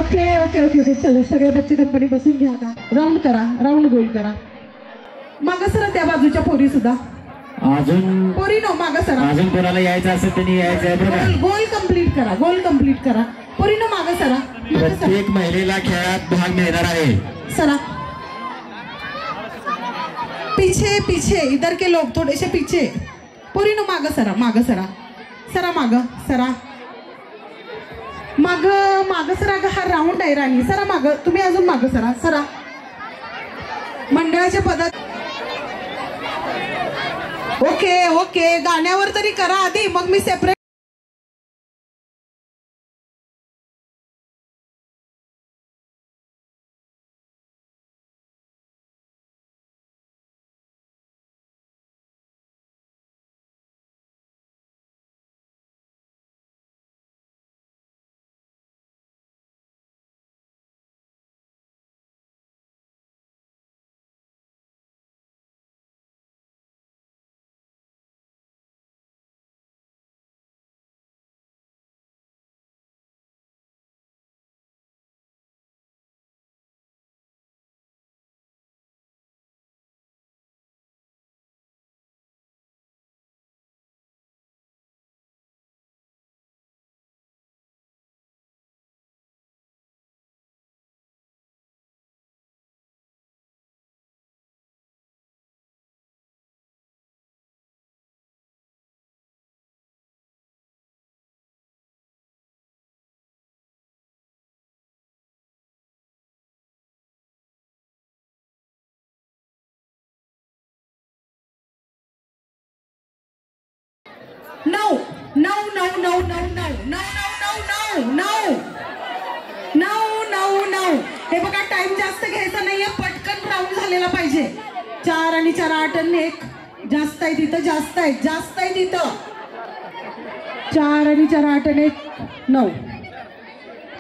Okay okay okay okay चलो सगळे बच्चे कंपनी बसून घ्या आता. राऊंड करा, राऊंड गोल करा. मागं सरा त्या बाजूच्या पोरी सुद्धा. अजून पोरी नो मागं सरा. अजून कोणाला यायचं असेल त्यांनी यायचं. गोल कंप्लीट करा, गोल कंप्लीट करा. पोरी नो मागं सरा. प्रत्येक महिलेला खेळात भाग मिळणार आहे. सरा पीछे पीछे, इधर के लोग थोड़े से पीछे. पोरी नो मागं सरा, मागं सरा. सरा मागं सरा. मागं सरा. हा राऊंड आहे राणी. सरा मागं. तुम्ही अजून मागं सरा. सरा. मंडळाच्या पदात. ओके ओके गाण्यावर तरी करा आधी, मग मी separate. No, no, no, no, no, no, no, no, no, no, no, no, no. हे बघा टाइम जास्त घ्यायचा नाहीये, पटकन राऊंड झालेला पाहिजे. 4 आणि 4 8 आणि 1 जास्त आहे तिथं, जास्त आहे, जास्त आहे तिथं. 4 आणि 4 8 आणि 1 9.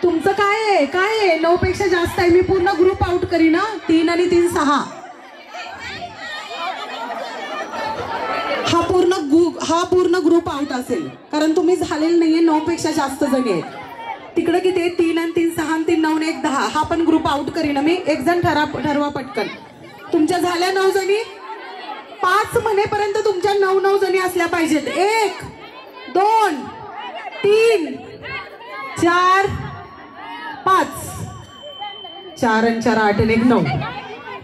तुमचं काय आहे, काय आहे? 9 पेक्षा जास्त आहे. मी पूर्ण ग्रुप आउट करीन ना. 3 आणि 3 6. हा पूर्ण ग्रुप आउट असेल, कारण तुम्ही झालेले नाहीये. 9 पेक्षा जास्त जणी आहेत. तिकडे किती? 3 आणि 3 6 आणि 3 9 आणि 1 10. हा पण ग्रुप आउट करीन मी. एक जण ठरवा पटकन. तुमच्या झाल्या 9 जणी. 5 म्हणेपर्यंत तुमच्या 9 जणी असल्या पाहिजेत. 1 2 3 4 5. 4 आणि 4 8 आणि 1 9.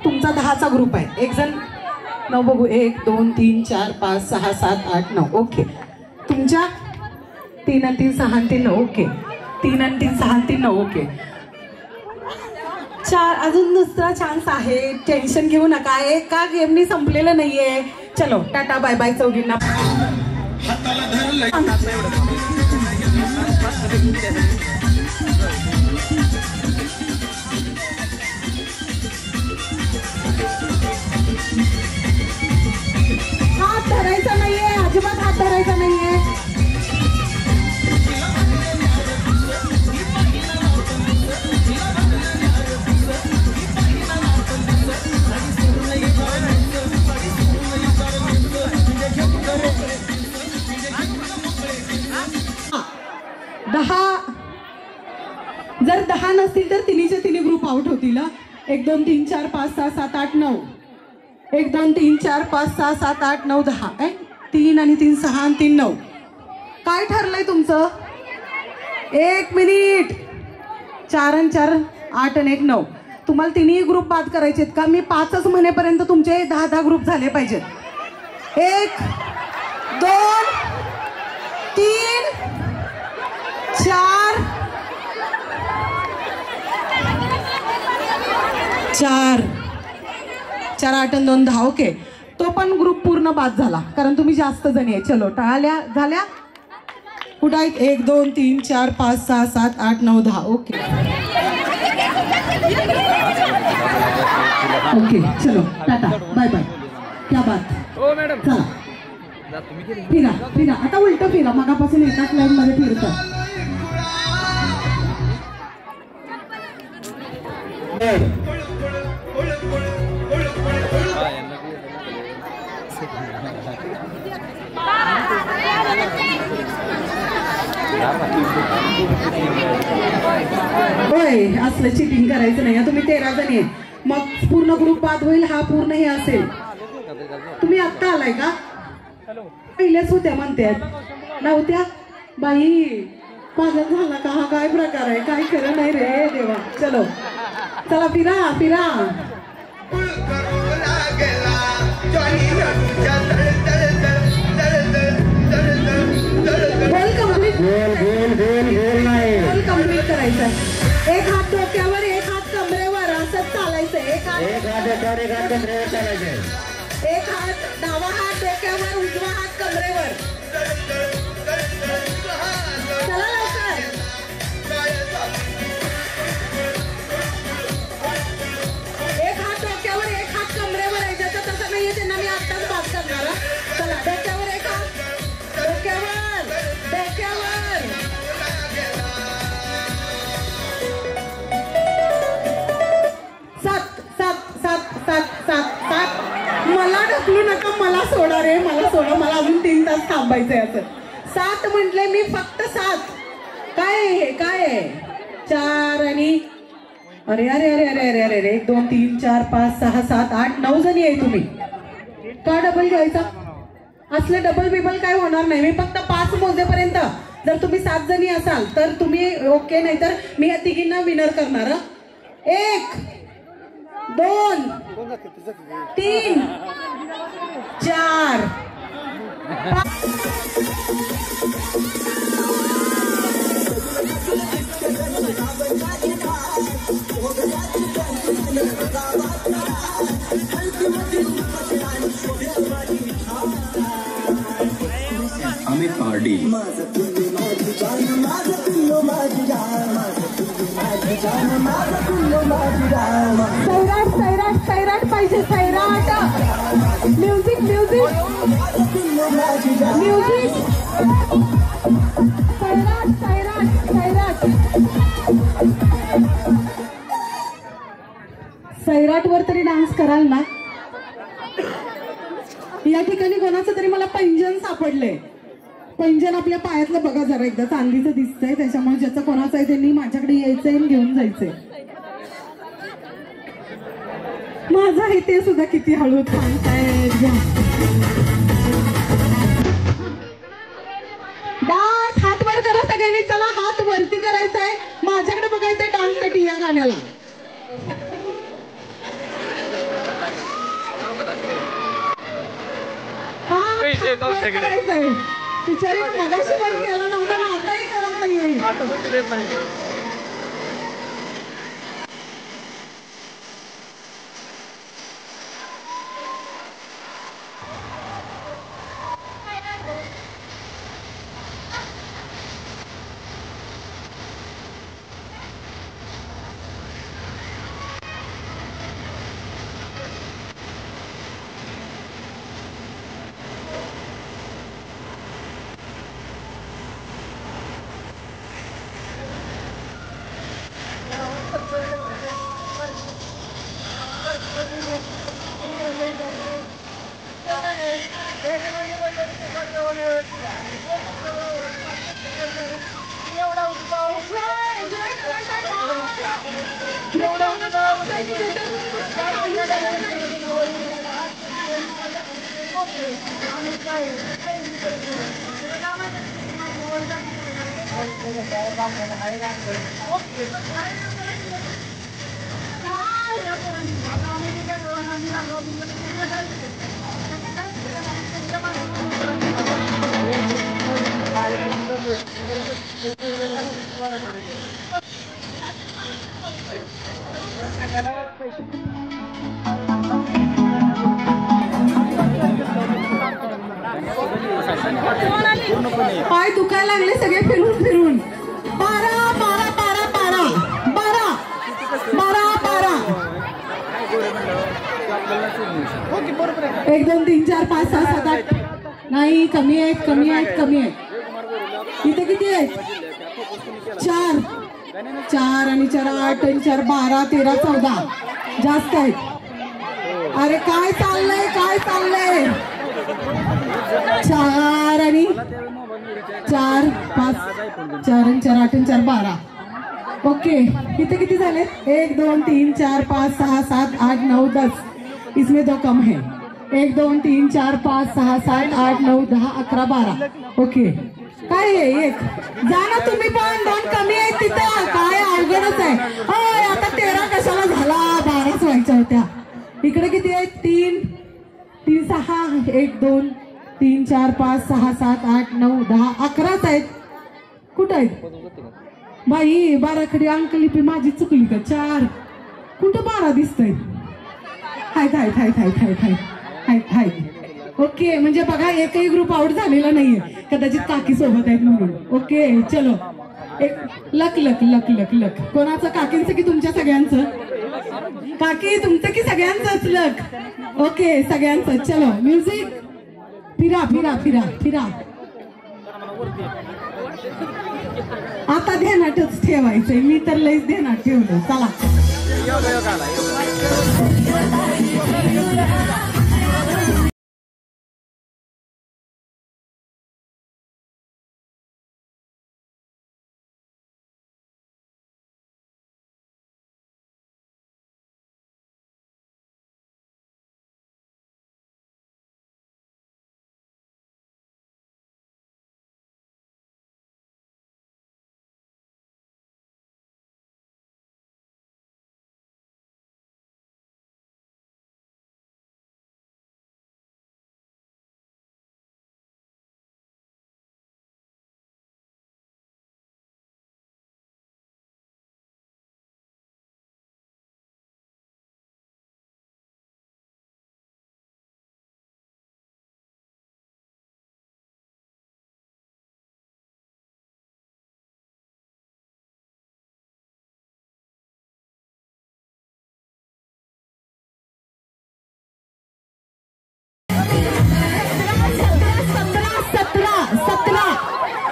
तुमचा 10चा ग्रुप आहे. एक जण 9 बघू. 1 2 3 4 5 6 7 8 9. ओके. तुमच्या 3 आणि 3 6 आणि 3 9. ओके. 3 आणि 3 6 आणि 3 9. ओके. 4 अजून दुसरा चान्स आहे. टेन्शन घेऊ नका. एका गेमनी संपलेलं नाहीये. चलो टाटा बाय बाय चौघींना. हात धरायचा नाहीये, अजिबात हात धरायचा नाहीये. जर 10 नसतील तर तिन्हीचे तिन्ही ग्रुप आउट होतील. 1 2 3 4 5 6 7 8 9. 1 2 3 4 5 6 7 8 9 10. 3 आणि 3 6 आणि 3 9. काय ठरलंय तुमचं? 1 मिनिट. 4 आणि 4 8 आणि 1 9. तुम्हाला तिन्ही ग्रुप बाद करायचे आहेत का? मी 5च म्हणेपर्यंत तुमचे 10 ग्रुप झाले पाहिजेत. 1 2 3 4 4 4 8 आणि 2 10. ओके. तो पण ग्रुप पूर्ण बाद झाला, कारण तुम्ही जास्त जणी आहे. चलो टाळ्या झाल्या. कुठं आहेत? 1 2 3 4 5 6 7 8 9 10. Okay okay. चलो टाटा बाय बाय. क्या बात. चला फिरा फिरा. आता उलट फिरा. मगापासून एकाच लाईन मध्ये फिरतात. होय, असलं चिटिंग करायचं नाही. तुम्ही 13 जण आहे, मग पूर्ण ग्रुप बाद होईल. हा पूर्ण हे असेल. तुम्ही आत्ता आलाय का? पहिल्याच होत्या म्हणतात नव्हत्या बाई. पागल झाला का? हा काय प्रकार आहे? काय खरं नाही रे देवा. चलो चला, फिरा फिरा. गोल कम्प्लीट करायचं. एक हात डोक्यावर, एक हात कमरेवर, असंच चालायचं. एक हात डावा हात डोक्यावर, उजवा हात कमरेवर. चला लवकर. एक हात डोक्यावर, एक हात कमरेवर आहे. ज्याचं तसं नाहीये त्यांना मी आत्ताच बात करणार. चला, डोक्यावर एक हात, डोक्यावर डोक्यावर. सात सात सात सात सात सात. मला ढकलू नका, मला सोडा रे, मला सोडा. मला अजून 3 तास थांबायचंय. असं 7 म्हटले मी, फक्त 7. काय आहे? काय आहे? 4 आणि अरे अरे अरे अरे अरे अरे 1 2 3 4 5 6 7 8 9 जणी आहे तुम्ही. का डबल घ्यायचा? असलं डबल बिबल काय होणार नाही. मी फक्त 5 मोजेपर्यंत. जर तुम्ही 7 जणी असाल तर तुम्ही ओके, नाही तर मी या तिघींना विनर करणार. 1 2 3 4 अमित पार्टी. सैराट सैराट सैराट पाहिजे. Sairat. Music music music. Sairat Sairat Sairat. सैराटवर तरी डान्स कराल ना? या ठिकाणी कोणाचं तरी मला पैंजण सापडलंय. पैंजण आपल्या पायातलं बघा जरा एकदा. चांदीचं दिसतंय, त्याच्यामुळे ज्याचं कोणाचं आहे त्यांनी माझ्याकडे यायचंय आणि घेऊन जायचंय. माझं आहे ते सुद्धा किती हळू थांबताय. डान्स हात वर करा सगळ्यांनी. चला, हात वरती करायचंय. माझ्याकडे बघायचंय डान्स साठी या गाण्याला. करायचंय. बिचारी मगाशी वर केलं नव्हतं ना, आताही करत नाहीये. पाय दुखायला लागले सगळे फिरून फिरून. 12 12 12 12 12 12 1 2 3 4 5 6 7 8. नाही, कमी आहेत कमी आहेत कमी आहेत. इथे किती आहेत? 4 4 आणि 4 8 आणि 4 12 13 14. जास्त आहेत. अरे काय चाललंय? काय चाललंय? 4 आणि 4 5 4 आणि 4 8 आणि 4 12. ओके, इथे किती झाले? 1 2 3 4 5 6 7 8 9 10. इसमें 2 कम है. 1 2 3 4 5 6 7 8 9 10 11 12. ओके, काय आहे? एक जा ना तुम्ही पण, 2 कमी आहेत तिथं. काय अवघडच आहे. होय, आता 13 कशाला झाला? 12च व्हायच्या होत्या. इकडे किती आहेत? 3 3 6 1 2 3 4 5 6 7 8 9 10 11च आहेत. कुठं आहेत बाई? 12कडे अंकलिपी माझी चुकली का? 4 कुठं 12 दिसतंय? हाय हाय हाय हाय हाय हाय हाय हाय. ओके, म्हणजे बघा एकही ग्रुप आउट झालेला नाहीये, कदाचित काकी सोबत आहेत म्हणून. ओके, चलो. एक लक लक लक लक लक. कोणाचं? काकींचं की तुमच्या सगळ्यांचं? काकी तुमचं की सगळ्यांचंच लक? ओके, सगळ्यांचं. चलो, म्युझिक. फिरा फिरा फिरा फिरा. आता ध्यानातच ठेवायचंय. मी तर लईच ध्यानात ठेवलं. चला.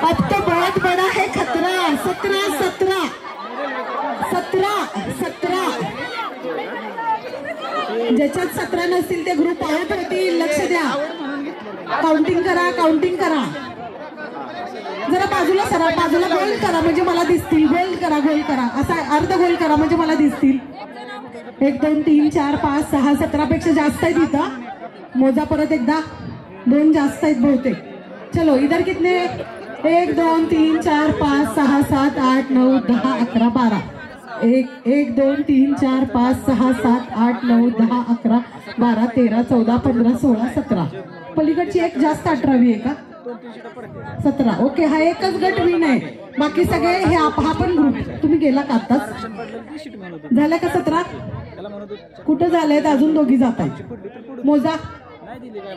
अब तो बहुत बड़ा है खतरा. 17 17 17 17. ज्याच्यात 17 नसतील ते ग्रुप आउट होतील. लक्ष द्या. काउंटिंग करा, काउंटिंग करा. जरा बाजूला सरा, बाजूला गोल करा म्हणजे मला दिसतील. गोल करा, गोल करा. असा अर्ध गोल करा म्हणजे मला दिसतील. 1 2 3 4 5 6 17 पेक्षा जास्त आहेत इथं. मोजा परत एकदा. 2 जास्त आहेत बहुतेक. चलो, इधर कितने? 1 2 3 4 5 6 7 8 9 10 11 12. 1 2 3 4 5 6 7 8 9 10 11 12 13 14 15 16 17. पलीकडची एक जास्त 18वी आहे का? 17. ओके, हा एकच गट विन आहे. बाकी सगळे हे हा पण ग्रुप. तुम्ही गेला का आताच? झालं का 17? कुठं झालंय? अजून दोघी जात आहेत. मोजा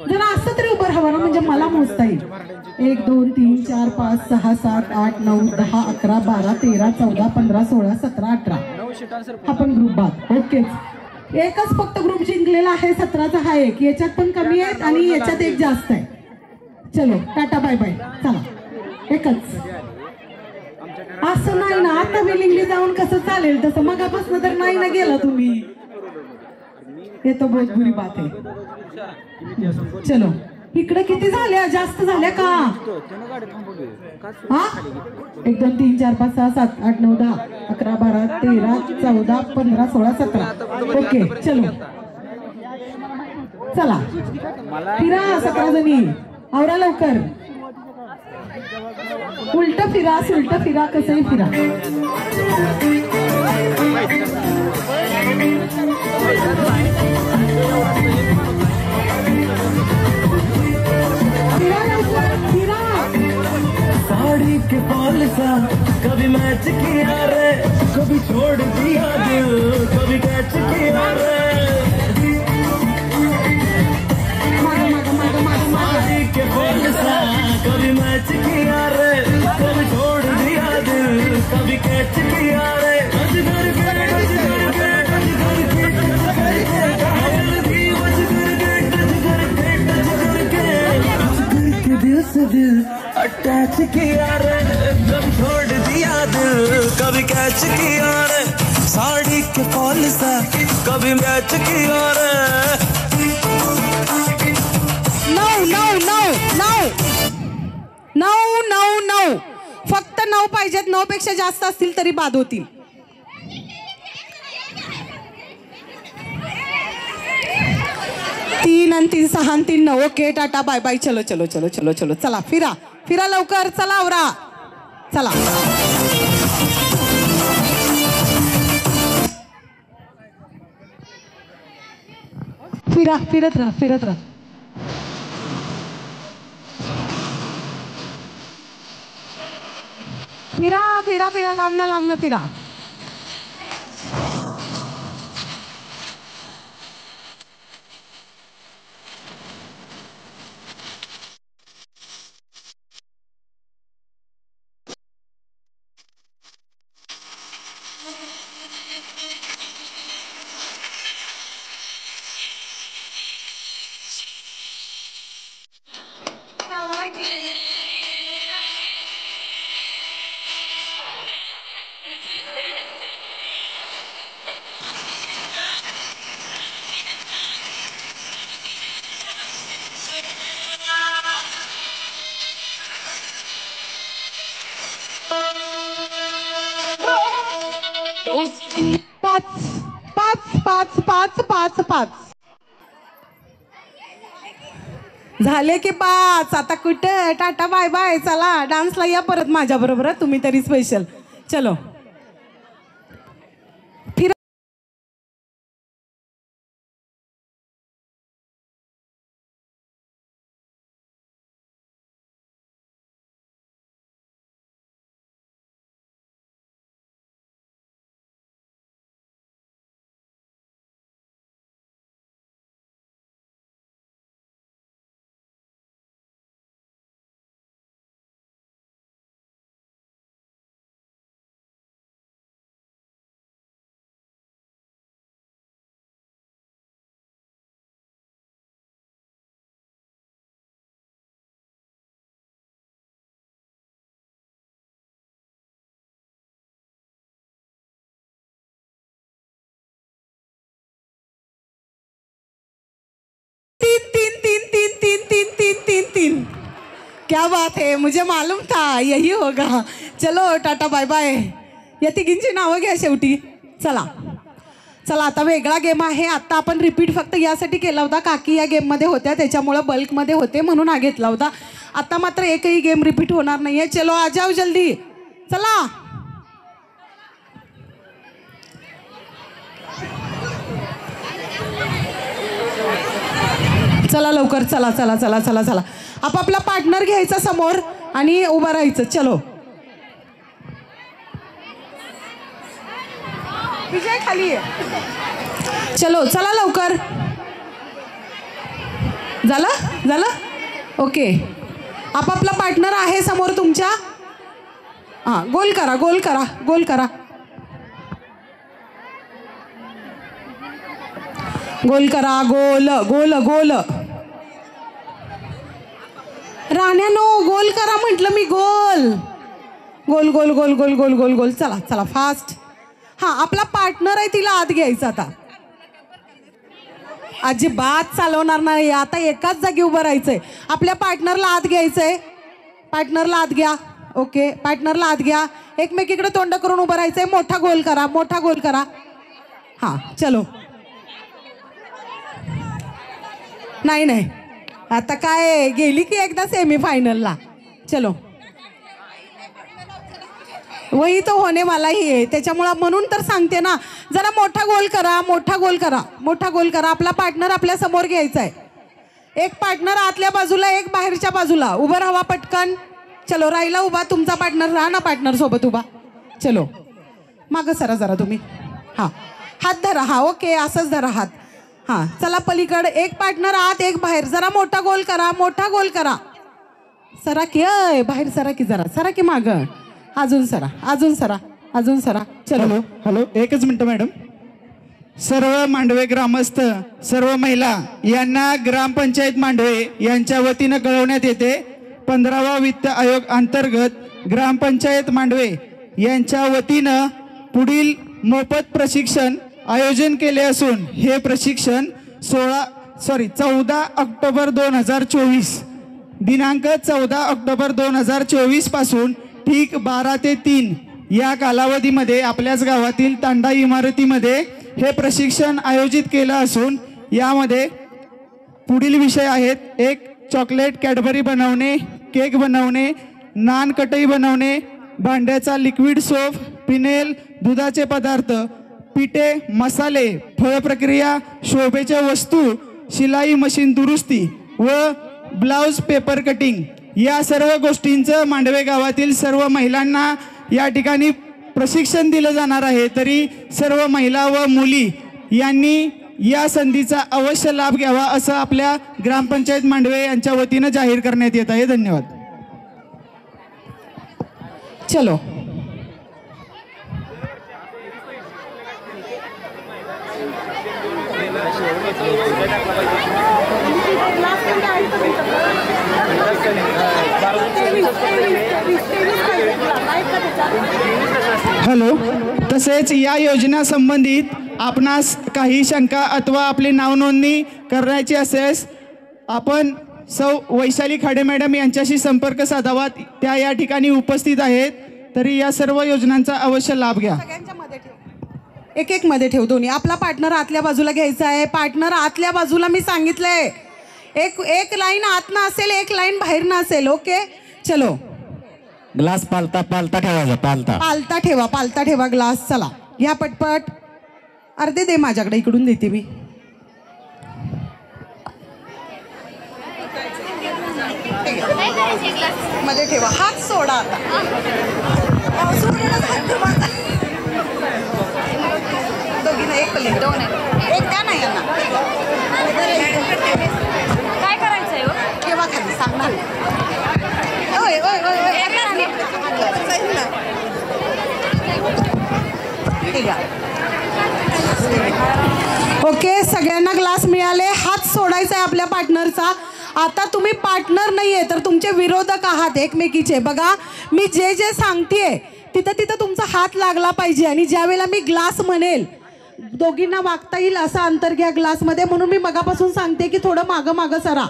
जरा असं तरी उभं राहावं ना, म्हणजे मला मोजता येईल. 1 2 3 4 5 6 7 8 9 10 11 12 13 14 15 16 17 18. हा पण ग्रुप बाद. ओके, एकच फक्त ग्रुप जिंकलेला आहे. 17चा हा एक. याच्यात पण कमी आहेत आणि याच्यात एक जास्त आहे. चलो, टाटा बाय बाय. चला, एकच. असं नाही ना, आता विलिंगली जाऊन कसं चालेल तसं? मगापासून तर नाही ना गेला तुम्ही. हे तो बहुत बुरी बात आहे. चलो, इकडे किती झाल्या? जास्त झाल्या का? हा, 1 2 3 4 5 6 7 8 9 10 11 12 13 14 15 16 17. ओके, चलो. चला, फिरा 17 जणी. आवरा लवकर. उलट फिरा, सुलट फिरा, कसंही फिरा. साड़ी के फॉल सा कभी मैच किया रे, कभी छोड़ दिया दिल, कभी कैच किया रे. साड़ी के फॉल सा कभी मैच किया रे, कभी छोड़ दिया दिल, कभी कैच किया रे. अजगर के अजगर के अजगर के अजगर के घायल भी अजगर के अजगर के अजगर के अजगर के दिल से दिल अटैच किया रे, कभी छोड़ दिया दिल, कभी कैच किया रे. साड़ी के फॉल सा कभी मैच किया रे. नो नो नो नो 9 9 9 फक्त 9 पाहिजेत. 9 पेक्षा जास्त असतील तरी बाद होतील. 3 आणि 3 6 आणि 3 9. Okay tata bye bye. चलो चलो चलो चलो चलो चला फिरा फिरा लवकर. चला आवरा चला. फिरा फिरत राहा फिरत राहा. फिरा फिरा फिरा लांबना लांबना फिरा. पाच पाच पाच पाच पाच पाच झाले की 5. आता कुठं टाटा बाय बाय. चला डान्सला या परत माझ्या बरोबर तुम्ही तरी स्पेशल. चलो फिर. तीन. क्या बात है, मुझे मालूम था यही होगा. चलो टाटा बाय बाय. या तिघींची नावं घ्या शेवटी. चला चला आता वेगळा गेम आहे. आता आपण रिपीट फक्त यासाठी केला होता काकी या गेममध्ये होत्या त्याच्यामुळं बल्कमध्ये होते म्हणून हा घेतला होता. आता मात्र एकही गेम रिपीट होणार नाहीये. चलो आ जाओ जल्दी. चला चला लवकर. चला चला चला चला चला. आपापला पार्टनर घ्यायचा समोर आणि उभं राहायचं. चलो विजय खाली आहे. चलो चला लवकर. झालं झालं ओके. आपापला पार्टनर आहे समोर तुमच्या. हां गोल करा गोल करा गोल करा. गोल करा गोल गोल गोल. राण्यानो गोल करा म्हटलं मी. गोल गोल गोल गोल गोल गोल गोल गोल. चला चला फास्ट. हां आपला पार्टनर आहे तिला आत घ्यायचं. आता अजिबात चालवणार नाही. आता एकाच जागी उभं राहायचंय. आपल्या पार्टनरला आत घ्यायचंय. पार्टनरला आत घ्या. ओके पार्टनरला आत घ्या. एकमेकीकडे तोंड करून उभं राहायचंय. मोठा गोल करा मोठा गोल करा. हां चलो. नाही नाही आता काय गेली की एकदा सेमीफायनलला. चलो वही तो होने वाला ही आहे त्याच्यामुळं म्हणून तर सांगते ना. जरा मोठा गोल करा मोठा गोल करा मोठा गोल करा. आपला पार्टनर आपल्या समोर घ्यायचा आहे. एक पार्टनर आतल्या बाजूला एक बाहेरच्या बाजूला. उभं राहा पटकन. चलो राहिला उभा. तुमचा पार्टनर राहा ना पार्टनर सोबत उभा. चलो मागं सरा जरा तुम्ही. हां हात धरा. हां ओके असंच धरा हात. हां चला पलीकडे. एक पार्टनर आत एक बाहेर. जरा मोठा गोल करा मोठा गोल करा. सरा की अय बाहेर सरा की जरा सरा की मागं. अजून सरा अजून सरा अजून सरा. चलो हॅलो हॅलो एकच मिनटं मॅडम. सर्व मांडवे ग्रामस्थ सर्व महिला यांना ग्रामपंचायत मांडवे यांच्या वतीनं कळवण्यात येते 15वा वित्त आयोग अंतर्गत ग्रामपंचायत मांडवे यांच्या वतीनं पुढील मोफत प्रशिक्षण आयोजन केले असून हे प्रशिक्षण 14 ऑक्टोबर 2024 दिनांक 14 ऑक्टोबर 2024 पासून ठीक 12 ते 3 या कालावधीमध्ये आपल्याच गावातील तांडा इमारतीमध्ये हे प्रशिक्षण आयोजित केलं असून यामध्ये पुढील विषय आहेत. 1. चॉकलेट कॅडबरी बनवणे, केक बनवणे, नान कटई बनवणे, भांड्याचा लिक्विड सोप, पिनेल, दुधाचे पदार्थ, पिठे, मसाले, फळ प्रक्रिया, शोभेच्या वस्तू, शिलाई मशीन दुरुस्ती व ब्लाउज पेपर कटिंग या सर्व गोष्टींचं मांडवे गावातील सर्व महिलांना या ठिकाणी प्रशिक्षण दिलं जाणार आहे. तरी सर्व महिला व मुली यांनी या संधीचा अवश्य लाभ घ्यावा असं आपल्या ग्रामपंचायत मांडवे यांच्या वतीनं जाहीर करण्यात येत आहे. धन्यवाद. चलो हॅलो. तसेच या योजना संबंधित आपणास काही शंका अथवा आपली नावनोंदणी करायची असेल आपण सौ वैशाली खाडे मॅडम यांच्याशी संपर्क साधावा. त्या या ठिकाणी उपस्थित आहेत. तरी या सर्व योजनांचा अवश्य लाभ घ्या. एक एक मध्ये ठेव दोन्ही. आपला पार्टनर आतल्या बाजूला घ्यायचा आहे. पार्टनर आतल्या बाजूला मी सांगितलंय. एक लाईन आतनं असेल, एक लाईन बाहेरनं असेल. ओके चलो. ग्लास पालता पालता ठेवायचा. पालता ठेवा ग्लास. चला घ्या पटपट. अर्धे दे माझ्याकडे, इकडून देते मी. मध्ये ठेवा. हात सोडा आता. दोघींना एक प्लेट. एक द्या ना यांना. काय करायचंय हो? ठेवा खाली सांगणार. ओके सगळ्यांना ग्लास मिळाले. हात सोडायचा आहे आपल्या पार्टनरचा. आता तुम्ही पार्टनर नाहीये तर तुमचे विरोधक आहात एकमेकीचे. बघा मी जे जे सांगतेय तिथं तिथं तुमचा हात लागला पाहिजे. आणि ज्या वेळेला मी ग्लास म्हणेल दोघींना वागता येईल असं अंतर घ्या ग्लासमध्ये. म्हणून मी मगापासून सांगते की थोडं मागं मागं सरा.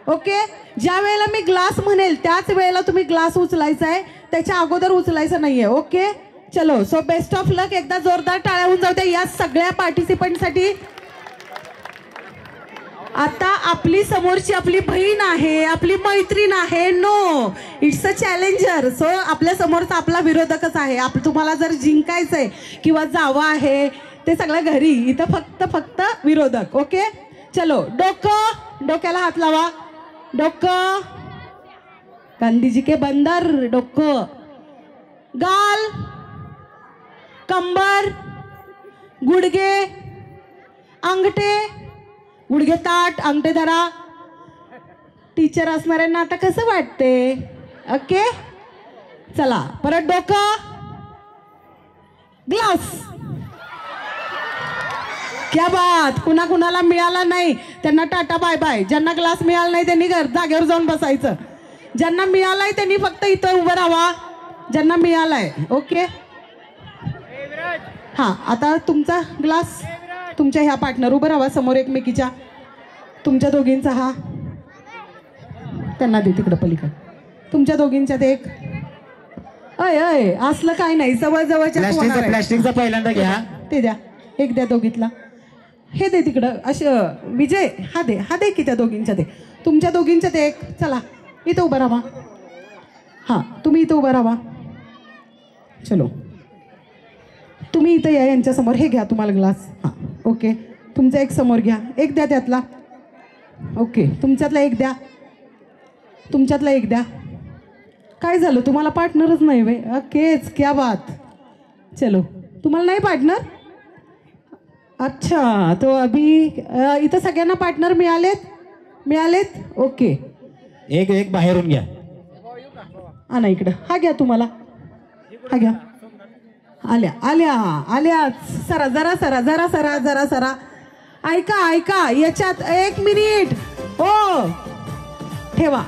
ओके. ज्या वेळेला मी ग्लास म्हणेल त्याच वेळेला तुम्ही ग्लास उचलायचा आहे, त्याच्या अगोदर उचलायचं नाहीये. ओके चलो. सो बेस्ट ऑफ लक. एकदा जोरदार टाळ्या होऊन जाऊ द्या या सगळ्या पार्टिसिपंटसाठी. आता आपली समोरची आपली बहीण आहे, आपली मैत्रीण आहे. No, it's a challenger. So आपल्या समोरचा आपला विरोधकच आहे. तुम्हाला जर जिंकायचंय किंवा जावं आहे ते सगळं घरी. इथं फक्त विरोधक. ओके चलो. डोकं, डोक्याला हात लावा. डोकं, गांधीजी के बंदर. डोकं, गाल, कंबर, गुडघे, अंगठे, गुडघे ताट, अंगठे धरा. टीचर असणाऱ्यांना आता कसं वाटते? ओके चला परत. डोकं, ग्लास. क्या बात. कुणाला मिळाला नाही त्यांना टाटा बाय बाय. ज्यांना ग्लास मिळाला नाही त्यांनी जागेवर जाऊन बसायचं. ज्यांना मिळालाय त्यांनी फक्त इथं उभं राहा. ज्यांना मिळालाय. ओके हां. आता तुमचा ग्लास तुमच्या ह्या पार्टनर उभं राहा समोर एकमेकीच्या. तुमच्या दोघींचा हा त्यांना दे तिकडं पलीकडे. तुमच्या दोघींच्यात एक. अय असलं काय नाही. जवळच्या प्लास्टिकचा पहिल्यांदा घ्या. ते द्या. एक द्या दोघीतला. हे दे तिकडं. असं विजय हा दे की त्या दोघींच्या. दे तुमच्या दोघींच्यात एक. चला इथं उभं राहा. हां तुम्ही इथं उभं राहा. चलो तुम्ही इथं या यांच्यासमोर. हे घ्या तुम्हाला ग्लास. हां ओके. तुमचा एक समोर घ्या. एक द्या त्यातला. ओके तुमच्यातला एक द्या. तुमच्यातला एक द्या. काय झालं तुम्हाला पार्टनरच नाही वे? ओकेच. क्या बात. चलो तुम्हाला नाही पार्टनर. अच्छा तो अभी इथं सगळ्यांना पार्टनर मिळालेत. ओके एक बाहेरून घ्या. ना इकडं. हा घ्या तुम्हाला. हा घ्या. आल्या. सरा. ऐका याच्यात 1 मिनिट. हो ठेवा.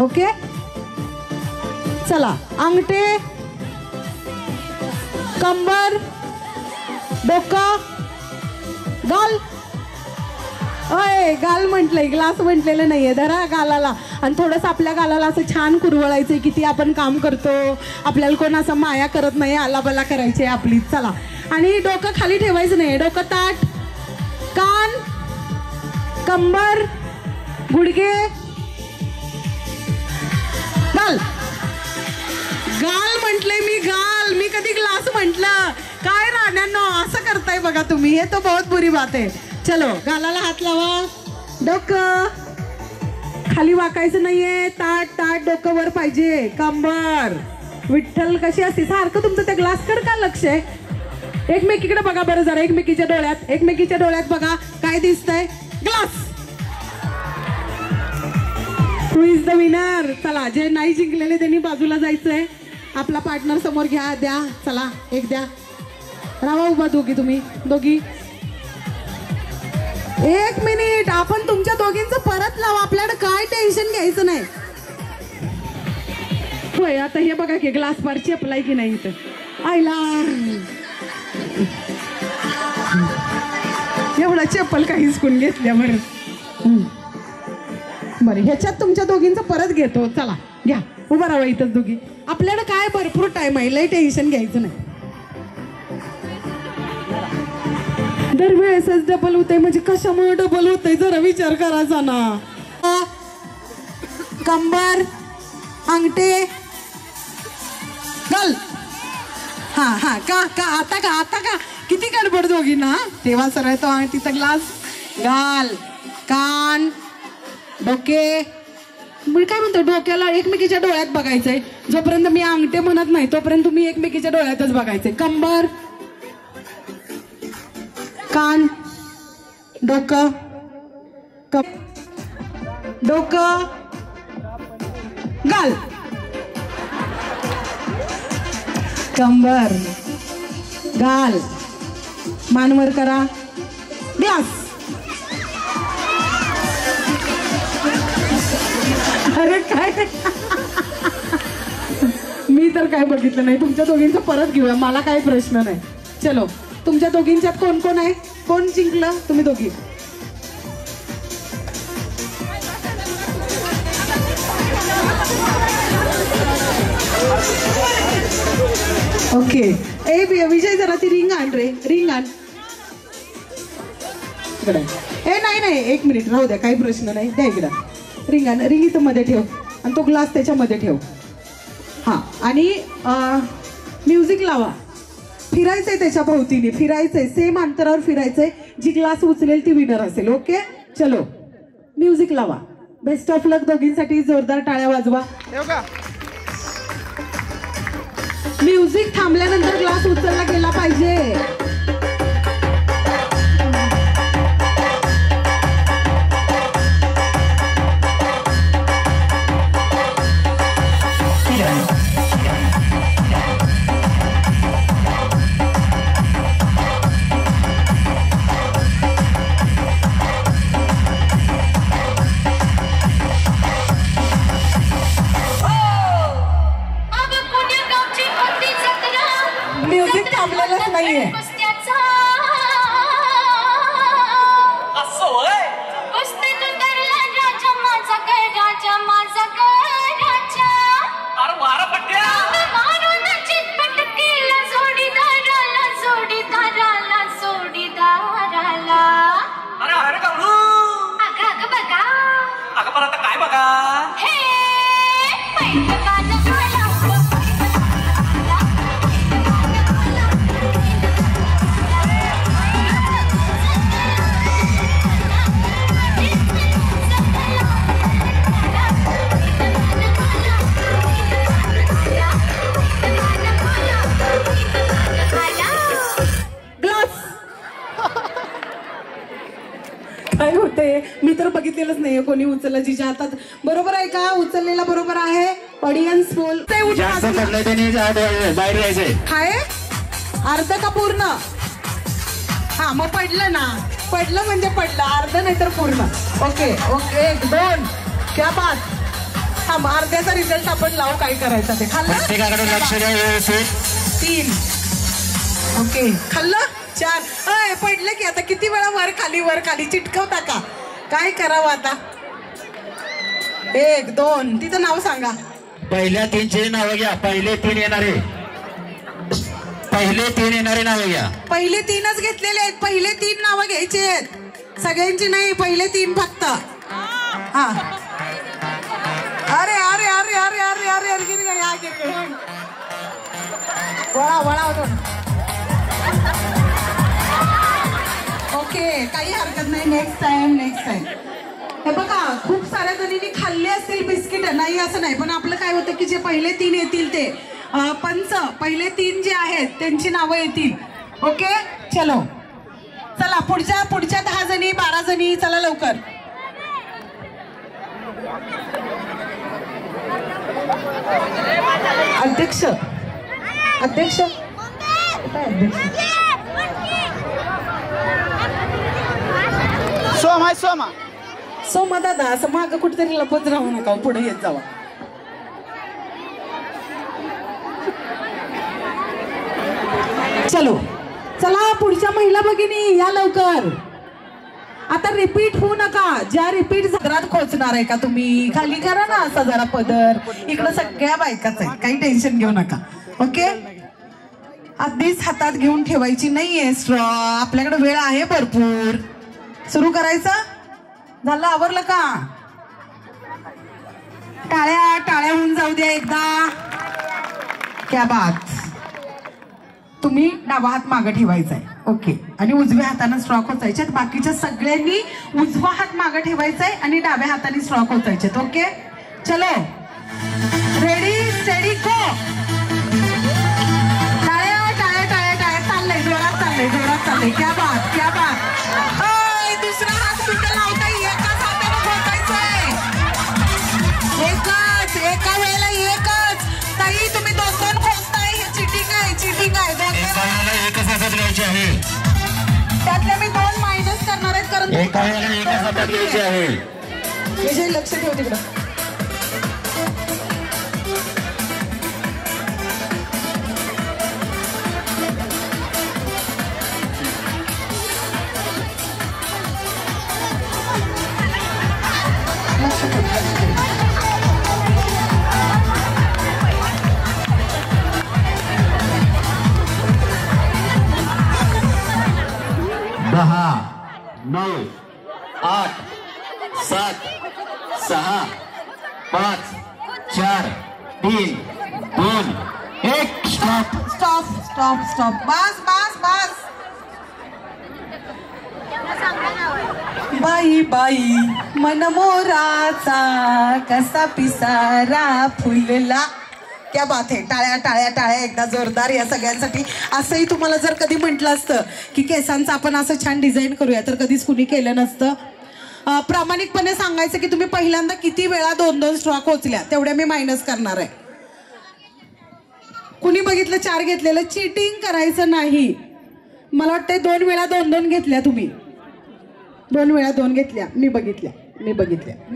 ओके चला. अंगठे, कंबर, डोका, गाल, अय गाल म्हटलंय, ग्लास म्हटलेलं नाहीये. धरा गालाला आणि थोडंसं आपल्या गालाला असं छान कुरवळायचंय. किती आपण काम करतो, आपल्याला कोण असं माया करत नाही, आलाबला करायची आपली. चला, आणि डोकं खाली ठेवायचं नाही, डोकं ताट, कान, कंबर, गुडघे, गाल. गाल म्हटलंय मी, गाल. मी कधी ग्लास म्हटलं? काय राण्यांनो असं करताय बघा तुम्ही, हे तो बहुत बुरी बात आहे. चलो, गालाला हात लावा, डोकं खाली वाकायचं नाहीये, ताट ताट डोकं वर पाहिजे, कंबर. विठ्ठल कशी असते सारखं तुमचं त्या ग्लासकडे का लक्ष आहे? एकमेकीकडे बघा बरं जरा, एकमेकीच्या डोळ्यात, एकमेकीच्या डोळ्यात बघा काय दिसतंय? Glass. Who is the winner? चला, जे नाही जिंकलेले त्यांनी बाजूला जायचंय. आपला पार्टनर समोर घ्या, द्या. चला, एक द्या. राहा उभा दोघी, तुम्ही दोघी. एक मिनिट, आपण तुमच्या दोघींचं परत लावा, आपल्याकडे काय टेन्शन घ्यायचं नाही. होय, आता हे बघा की ग्लास बार चेपलाय की नाही इथं. आईला एवढा चप्पल काही हिसकून घेतल्या बरं. बरं, ह्याच्यात तुमच्या दोघींचं परत घेतो. चला, घ्या, उभा राहा इथंच दोघी. आपल्याकडे काय भरपूर टाइम आहे, लय टेन्शन घ्यायचं नाही. दरवेळेसच डबल होतंय म्हणजे कशामुळे डबल होतंय जरा विचार करायचा ना. कंबर, अंगठे, गल. हा हा, का का आता का आता का किती गडबड दोघी ना. तेव्हा सरळ तो अंगठीचा ग्लास, गाल, कान, डोके. मी काय म्हणतो, डोक्याला एकमेकीच्या डोळ्यात बघायचंय. जोपर्यंत मी अंगठे म्हणत नाही तोपर्यंत तुम्ही एकमेकीच्या डोळ्यातच बघायचंय. कंबर, कान, डोकं, डोकं, गाल, कंबर, गाल, मानवर करा, ग्लास. अरे काय मी तर काय बघितलं नाही. तुमच्या दोघींचं परत घेऊया, मला काही प्रश्न नाही. चलो, तुमच्या दोघींच्यात कोण कोण आहे? कोण जिंकलं? तुम्ही दोघी. ओके. ए विजय, जरा ती रिंग आण रे, रिंग आण. ए नाही नाही, एक मिनिट राहू द्या, काही प्रश्न नाही. द्या इकडं रिंग आण. रिंग इथं मध्ये ठेव आणि तो ग्लास त्याच्यामध्ये ठेव. हा, आणि म्युझिक लावा. फिरायचंय त्याच्या भोवतीने, फिरायचंय, सेम अंतरावर फिरायचंय. जी ग्लास उचलेल ती विनर असेल. ओके, चलो, म्युझिक लावा. बेस्ट ऑफ लक दोघींसाठी. जोरदार टाळ्या वाजवा. म्युझिक थांबल्यानंतर ग्लास उचलला गेला पाहिजे. म्युझिक थांबलेलंच नाहीये. काय बघा काय होते, मी तर बघितलेलंच नाहीये कोणी उचललं जिच्या हातात. बरोबर आहे का? उचललेला बरोबर आहे. ऑडियन्स बोल. बाहेर जायचंय. काय अर्ध का पूर्ण? हा, मग पडलं ना. पडलं म्हणजे पडलं, अर्ध नाही तर पूर्ण. Okay okay, 1 2. क्या बात. हा, मग अर्ध्याचा रिझल्ट आपण लावू. काय करायचं ते खाल्लं. लक्ष द्या व्यवस्थित. 3. ओके, खाल्लं. 4 अय पडलं की आता किती वेळा वर खाली चिटकवता का काय करावं आता 1 2 तिचं नाव सांगा पहिल्या 3चे नाव घ्या पहिले 3 येणारे नाव घ्या पहिले 3च घेतलेले आहेत पहिले 3 नावं घ्यायचे आहेत सगळ्यांची नाही पहिले 3 फक्त हा अरे अरे अरे अरे अरे अरे अरे गिर वळा ओके काही हरकत नाही नेक्स्ट टाइम हे बघा खूप साऱ्या जणींनी खाल्ले असतील बिस्किट नाही असं नाही पण आपलं काय होतं की जे पहिले 3 येतील ते पहिले 3 जे आहेत त्यांची नावं येतील ओके चलो चला पुढच्या 10 जणी 12 जणी चला लवकर अध्यक्ष सोमा दादा असं मागं कुठेतरी लपत राहू नका पुढे येत जावा चलो चला पुढच्या महिला भगिनी या लवकर आता रिपीट होऊ नका ज्या रिपीट घरात खोचणार आहे का तुम्ही खाली करा ना असा जरा पदर इकडं सगळ्या बायकाच आहेत काही टेन्शन घेऊ नका ओके अगदीच हातात घेऊन ठेवायची नाहीये स्ट्रॉ आपल्याकडे वेळ आहे भरपूर सुरू करायचं झालं आवरलं का टाळ्या होऊन जाऊ द्या एकदा क्या बात तुम्ही डावा हात मागे ठेवायचा आहे ओके आणि उजव्या हाताने स्ट्रॉ खोचायचे बाकीच्या सगळ्यांनी उजवा हात मागे ठेवायचा आहे आणि डाव्या हाताने स्ट्रॉ खोचायचे ओके चलो रेडी स्टेडी गो टाळ्या चाललंय जोरात चाललंय क्या बात दुसरा हात कुठं लावता एकाच हाताने खोचायचंय एका वेळेला एकच ताई तुम्ही 2 खोचताय हे चिटिंग आहे एकच हातात घ्यायची आहे त्यातले मी 2 मायनस करणार आहेत कारण एका वेळेला एकच हातात घ्यायची आहे विजय लक्ष ठेव तिकडं दहा 9 8 7 6 5 4 3 2 1 स्टॉप बस बाई मनमोराचा कसा पिसारा फुलला क्या बात आहे टाळ्या एकदा जोरदार या सगळ्यांसाठी असंही तुम्हाला जर कधी म्हटलं असतं की केसांचं आपण असं छान डिझाईन करूया तर कधीच कुणी केलं नसतं प्रामाणिकपणे सांगायचं की तुम्ही पहिल्यांदा किती वेळा 2 स्ट्रॉ खोचल्या तेवढ्या मी मायनस करणार आहे कुणी बघितलं 4 घेतलेलं चीटिंग करायचं नाही मला वाटतंय 2 वेळा 2 घेतल्या तुम्ही 2 वेळा 2 घेतल्या मी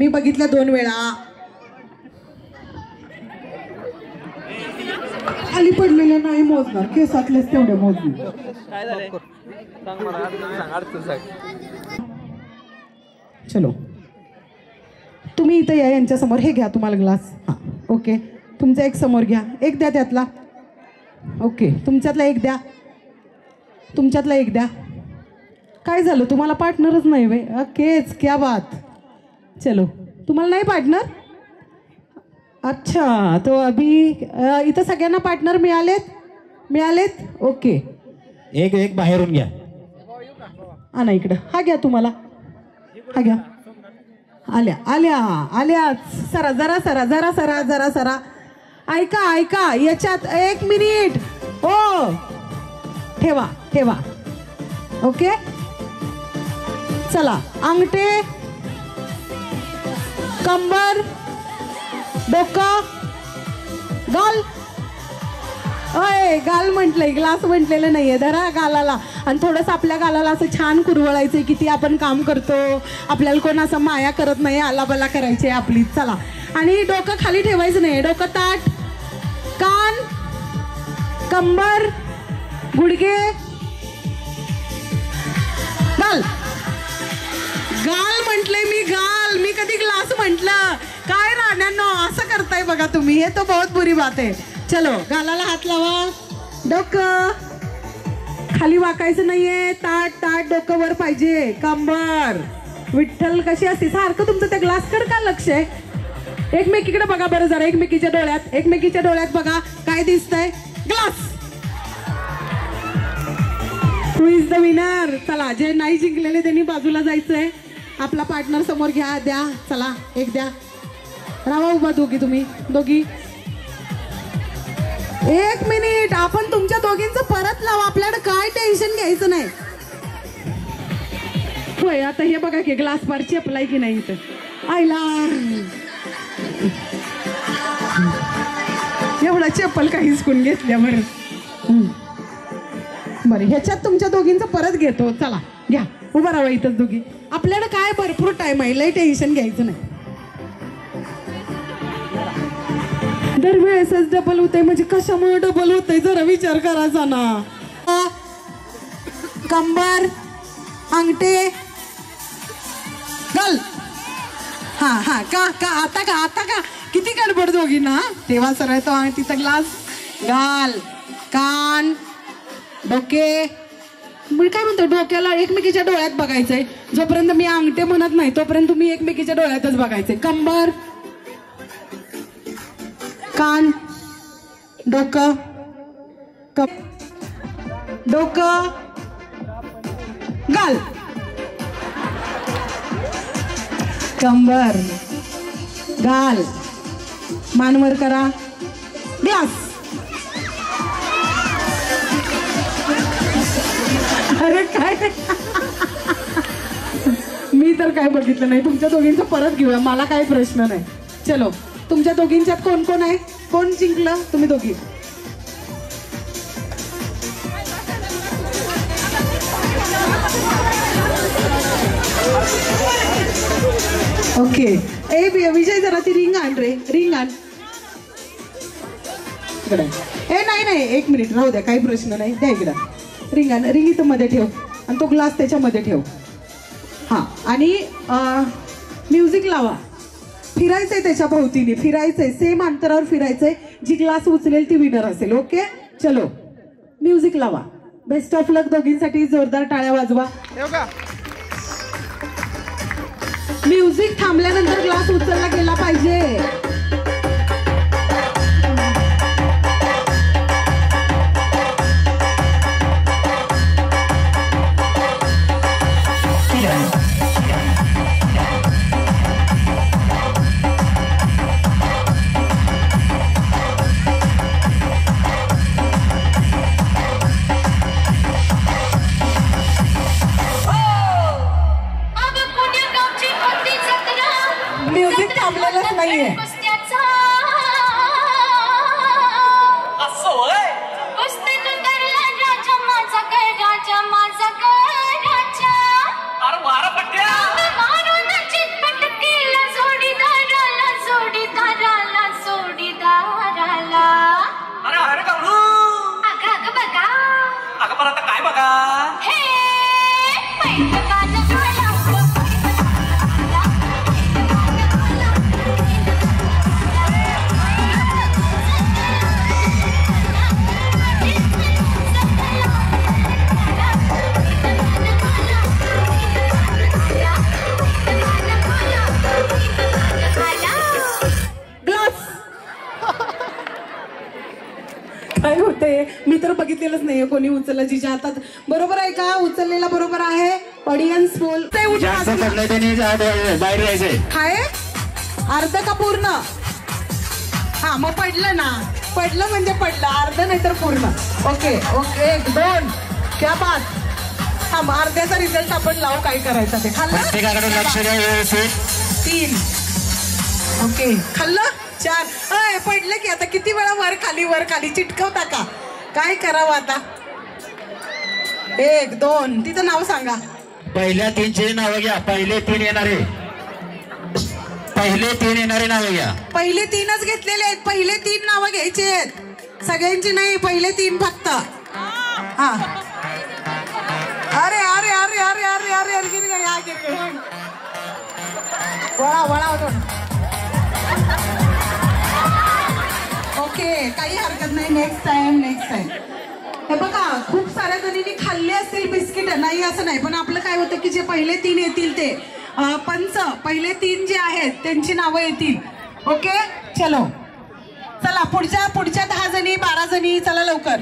बघितल्या 2 वेळा खाली पडलेले नाही मोजणार केसातलेच तेवढे मोजणार चलो तुम्ही इथं या यांच्या समोर हे घ्या तुम्हाला ग्लास हा ओके तुमचा एक समोर घ्या एक द्या त्यातला ओके तुमच्यातला एक द्या काय झालं तुम्हाला पार्टनरच नाही वे ओकेच क्या बात चलो तुम्हाला नाही पार्टनर अच्छा तो अभी इथं सगळ्यांना पार्टनर मिळालेत ओके एक बाहेरून घ्या ना इकडं हा घ्या तुम्हाला हा घ्या आल्या सरा ऐका याच्यात 1 मिनिट हो ठेवा ओके चला अंगठे कंबर डोका गाल म्हटलंय ग्लास म्हटलेलं नाहीये धरा गालाला आणि थोडंसं आपल्या गालाला असं छान कुरवळायचंय किती आपण काम करतो आपल्याला कोण असं माया करत नाही आलाबला करायची आपली चला आणि डोकं खाली ठेवायचं नाही डोकं ताट कान कंबर गुडघे गाल म्हंटले मी, गाल. मी कधी ग्लास म्हंटल? काय राण्यांनो असं करताय बघा तुम्ही, हे तो बहुत बुरी बात आहे. चलो गालाला हात लावा. डोकं खाली वाकायचं नाहीये, ताट ताट डोकं वर पाहिजे. कंबर. विठ्ठल कशी असते सारखं तुमचं त्या ग्लासकडे का लक्ष आहे? एकमेकीकडे बघा बरं जरा, एकमेकीच्या डोळ्यात, एकमेकीच्या डोळ्यात बघा काय दिसतंय. Glass. Who is the winner? चला, जे नाही जिंकलेले त्यांनी बाजूला जायचंय. आपला पार्टनर समोर घ्या, द्या. चला एक द्या. राहा उभा दोघी, तुम्ही दोघी. एक मिनिट, आपण तुमच्या दोघींचं परत लावा. आपल्याकडे काय टेन्शन घ्यायचं नाही. होय, आता हे बघा की ग्लास बार चेपलाय की नाही इथं. आईला एवढा चप्पल काही हिसकून घेतल्या बरं. बरं, ह्याच्यात तुमच्या दोघींचं परत घेतो. चला घ्या, उभा राहा इथंच दोघी. आपल्याकडे काय भरपूर टाइम आहे, लय टेन्शन घ्यायचं नाही. दरवेळेसच डबल होतंय म्हणजे कशामुळे डबल होतंय जरा विचार करायचा ना. कंबर, अंगठे, गल. हा हा का का आता का आता का किती गडबड दोघी ना. तेव्हा सरळ तो अंगठीचा ग्लास. गाल, कान, डोके. मी काय म्हणतो, डोक्याला एकमेकीच्या डोळ्यात बघायचंय. जोपर्यंत मी अंगठे म्हणत नाही तोपर्यंत तुम्ही एकमेकीच्या डोळ्यातच बघायचंय. कंबर, कान, डोकं, डोकं, गाल, कंबर, गाल, मानवर करा. ग्लास. अरे काय मी तर काय बघितलं नाही. तुमच्या दोघींचं परत घेऊया, मला काही प्रश्न नाही. चलो, तुमच्या दोघींच्यात कोण कोण आहे? कोण जिंकलं? तुम्ही दोघी. ओके. ए विजय, जरा ती रिंग आण रे, रिंग आण. ए नाही नाही, एक मिनिट राहू द्या, काही प्रश्न नाही. द्या इकडं रिंग आण. रिंग इथं मध्ये ठेव आणि तो ग्लास त्याच्यामध्ये ठेव. हा, आणि म्युझिक लावा. फिरायचंय त्याच्या भोवतीने, फिरायचंय, सेम अंतरावर फिरायचंय. जी ग्लास उचलेल ती विनर असेल. ओके, चलो म्युझिक लावा. बेस्ट ऑफ लक दोघींसाठी. जोरदार टाळ्या वाजवा. म्युझिक थांबल्यानंतर ग्लास उचलला गेला पाहिजे. म्युझिक थांबलेलंच नाहीये. काय बघा काय होते, मी तर बघितलेलंच नाहीये कोणी उचललं जिच्या हातात. बरोबर आहे का? उचललेला बरोबर आहे. ऑडियन्स बोलते. बाहेर जायचंय. काय अर्ध का पूर्ण? हा, मग पडलं ना. पडलं म्हणजे पडलं, अर्ध नाही तर पूर्ण. Okay okay, 1 2. क्या बात. हा, मग अर्ध्याचा रिझल्ट आपण लावू. काय करायचं ते खाल्लं. लक्ष द्या व्यवस्थित. 3. ओके, खाल्लं. 4. अय, पडलं की आता किती वेळा वर खाली चिटकवता का? काय करावं आता? 1 2. तिचं नाव सांगा. पहिल्या 3चे नाव घ्या. पहिले 3 येणारे नाव घ्या. पहिले 3च घेतलेले आहेत. पहिले 3 नावं घ्यायचे आहेत सगळ्यांची, नाही पहिले 3 फक्त. हा, अरे अरे अरे अरे अरे अरे अरे वळा वळा ओके, काही हरकत नाही. Next time. हे बघा, खूप साऱ्या जणींनी खाल्ले असतील बिस्किट, नाही असं नाही, पण आपलं काय होतं की जे पहिले 3 येतील ते पहिले 3 जे आहेत त्यांची नावं येतील. ओके, चलो चला पुढच्या 10 जणी 12 जणी, चला लवकर.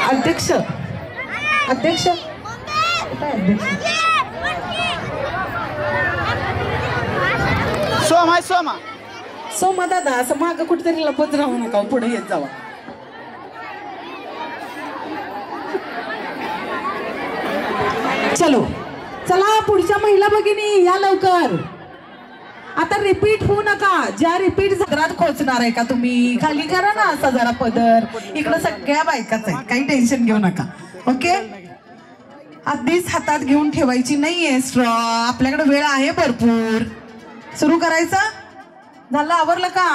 अध्यक्ष सोमा दादा, असं मागं कुठेतरी लपत राहू नका, पुढे येत जावा. चलो चला, पुढच्या महिला भगिनी या लवकर. आता रिपीट होऊ नका. ज्या रिपीट घरात खोचणार आहे का तुम्ही, खाली करा ना असा जरा पदर. इकडं सगळ्या बायकाच आहेत, काही टेन्शन घेऊ नका. ओके, अगदीच हातात घेऊन ठेवायची नाहीये स्ट्रॉ. आपल्याकडे वेळ आहे भरपूर. सुरू करायचं. झालं, आवरलं का?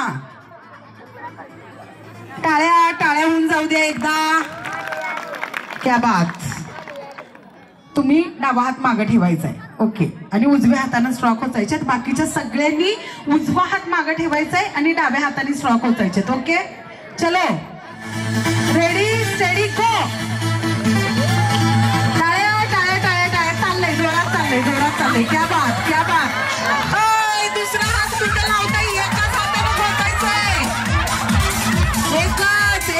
टाळ्या होऊन जाऊ द्या एकदा. क्या बात. तुम्ही डावा हात मागे ठेवायचा आहे. ओके, आणि उजव्या हाताने स्ट्रॉ खोचायचे. बाकीच्या सगळ्यांनी उजवा हात मागे ठेवायचा आहे आणि डाव्या हाताने स्ट्रॉ खोचायचे. ओके, चलो, रेडी स्टेडी गो. टाळ्या चाललंय, जोरात चाललंय. क्या बात. दुसरा हात कुठं लावता, एकाच हाताने खोचायचंय.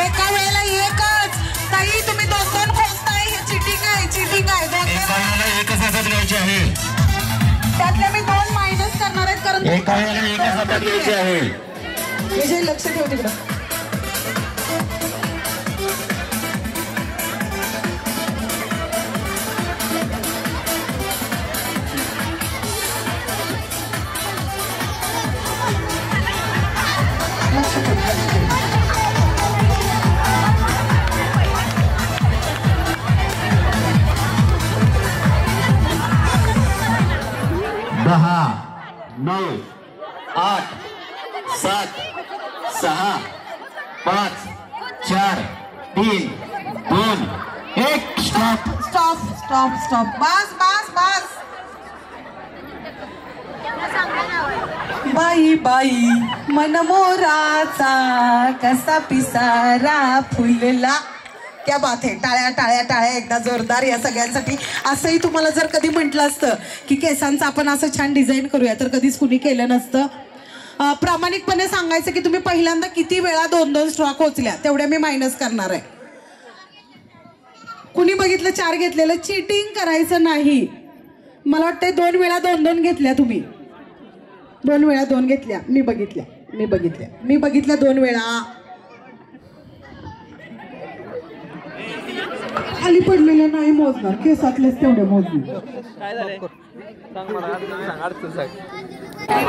एका वेळेला एकच. ताई, तुम्ही 2 खोचताय, हे चिटिंग आहे. एकच हातात घ्यायची आहे. त्यातले मी 2 मायनस करणार आहेत, कारण एका वेळेला एकच हातात घ्यायची आहे. विजय, लक्ष ठेव तिकडं. दहा, 9, 8, 7, 6, 5, 4, 3, 2, 1. स्टॉप. बस. बाई मनमोराचा कसा पिसारा फुलला. क्या बात आहे. टाळ्या एकदा जोरदार या सगळ्यांसाठी. असंही तुम्हाला जर कधी म्हटलं असतं की केसांचं आपण असं छान डिझाईन करूया, तर कधीच कुणी केलं नसतं. प्रामाणिकपणे सांगायचं की तुम्ही पहिल्यांदा किती वेळा 2 स्ट्रॉ खोचल्या, तेवढ्या मी मायनस करणार आहे. कुणी बघितलं 4 घेतलेलं, चिटिंग करायचं नाही. मला वाटतंय 2 वेळा 2 घेतल्या तुम्ही. 2 वेळा 2 घेतल्या. मी बघितल्या 2 वेळा. खाली पडलेले नाही मोजणार, केसातलेच तेवढे मोजणार.